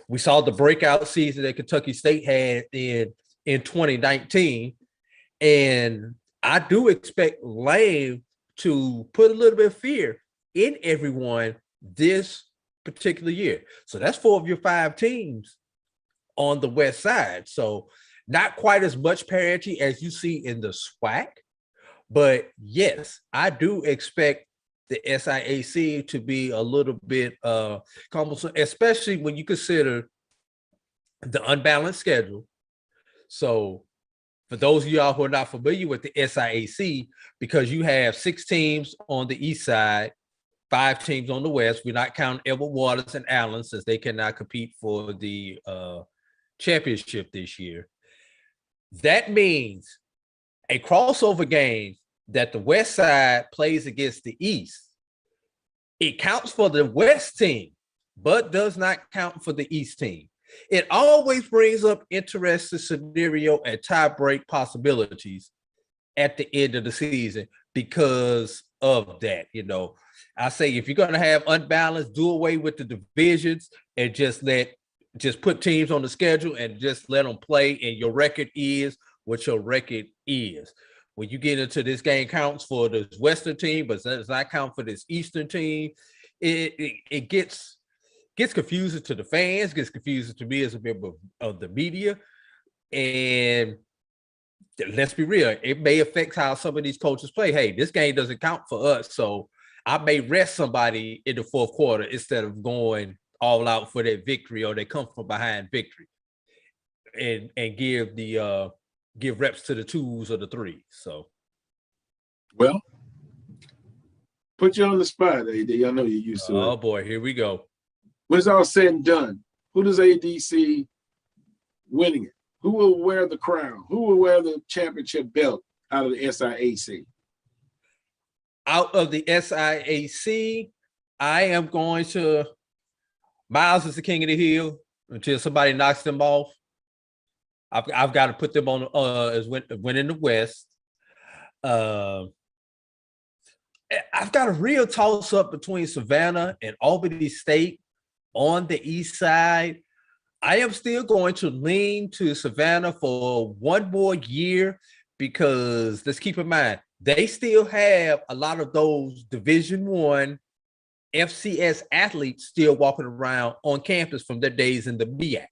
We saw the breakout season that Kentucky State had in 2019. And I do expect Lane to put a little bit of fear in everyone this particular year. So that's 4 of your 5 teams on the West side. So not quite as much parity as you see in the SWAC. But yes, I do expect the SIAC to be a little bit cumbersome, especially when you consider the unbalanced schedule. So for those of y'all who are not familiar with the SIAC, because you have 6 teams on the east side, 5 teams on the west. We're not counting Edward Waters and Allen since they cannot compete for the championship this year. That means a crossover game that the west side plays against the east. It counts for the west team, but does not count for the east team. It always brings up interesting scenario and tie-break possibilities at the end of the season because of that. You know, I say if you're going to have unbalanced, do away with the divisions and just put teams on the schedule and just let them play, and your record is what your record is. When you get into this game counts for this Western team, but does not count for this Eastern team, it gets confusing to the fans, gets confusing to me as a member of the media. And let's be real, it may affect how some of these coaches play. Hey, this game doesn't count for us, so I may rest somebody in the fourth quarter instead of going all out for that victory, or they come from behind victory and give reps to the 2s or the 3s. So, well, put you on the spot, AD. I know you're used to it. Oh boy, here we go. When it's all said and done, who does AD see winning it? Who will wear the crown? Who will wear the championship belt out of the SIAC? Out of the SIAC, I am going to Miles is the king of the hill until somebody knocks them off. I've got to put them on as winning the West. I've got a real toss up between Savannah and Albany State on the east side. I am still going to lean to Savannah for one more year because let's keep in mind, they still have a lot of those Division I FCS athletes still walking around on campus from their days in the MEAC.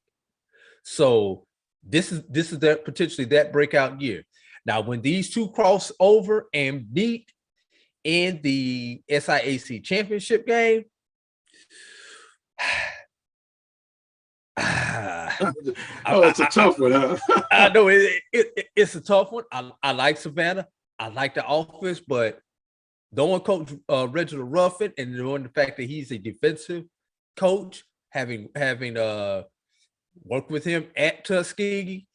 So this is that potentially that breakout year. Now, when these two cross over and meet in the SIAC championship game, it's a tough one, huh? I know it's a tough one. I like Savannah. I like the offense, but knowing Coach Reginald Ruffin and knowing the fact that he's a defensive coach, having worked with him at Tuskegee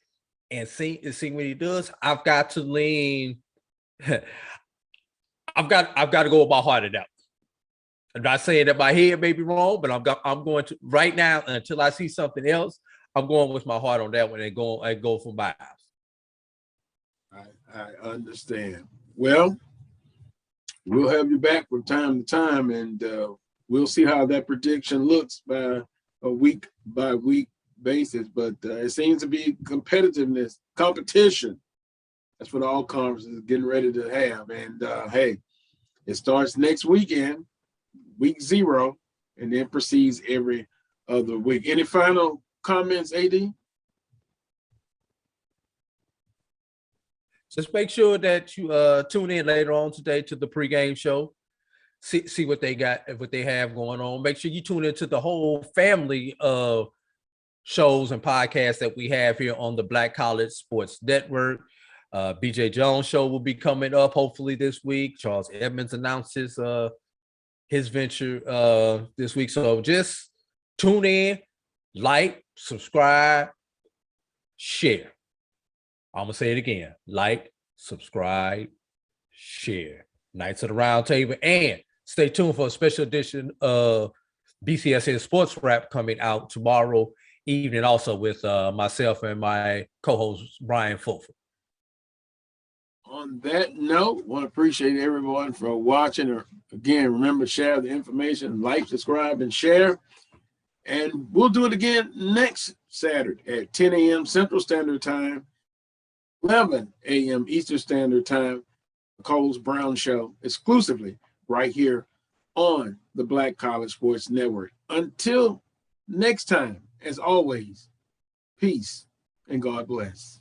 and seeing what he does, I've got to lean. I've got to go with my heart now. I'm not saying that my head may be wrong, but I'm going to right now until I see something else. I'm going with my heart on that one and go for Miles. I understand. Well, we'll have you back from time to time, and we'll see how that prediction looks by a week by week basis. But it seems to be competition. That's what all conferences are getting ready to have. And hey, it starts next weekend, week 0, and then proceeds every other week. Any final comments, AD? Just make sure that you tune in later on today to the pregame show. See what they got, what they have going on. Make sure you tune into the whole family of shows and podcasts that we have here on the Black College Sports Network. BJ Jones show will be coming up hopefully this week. Charles Edmonds announces his venture this week. So just tune in, like, subscribe, share. I'm gonna say it again: like, subscribe, share. Knights of the Round Table, and stay tuned for a special edition of BCSN SportsWrap coming out tomorrow evening, also with myself and my co-host Brian Fulford. On that note, want to appreciate everyone for watching. Again, remember, share the information, like, subscribe, and share. And we'll do it again next Saturday at 10 a.m. Central Standard Time, 11 a.m. Eastern Standard Time, the Coles Brown Show, exclusively right here on the Black College Sports Network. Until next time, as always, peace and God bless.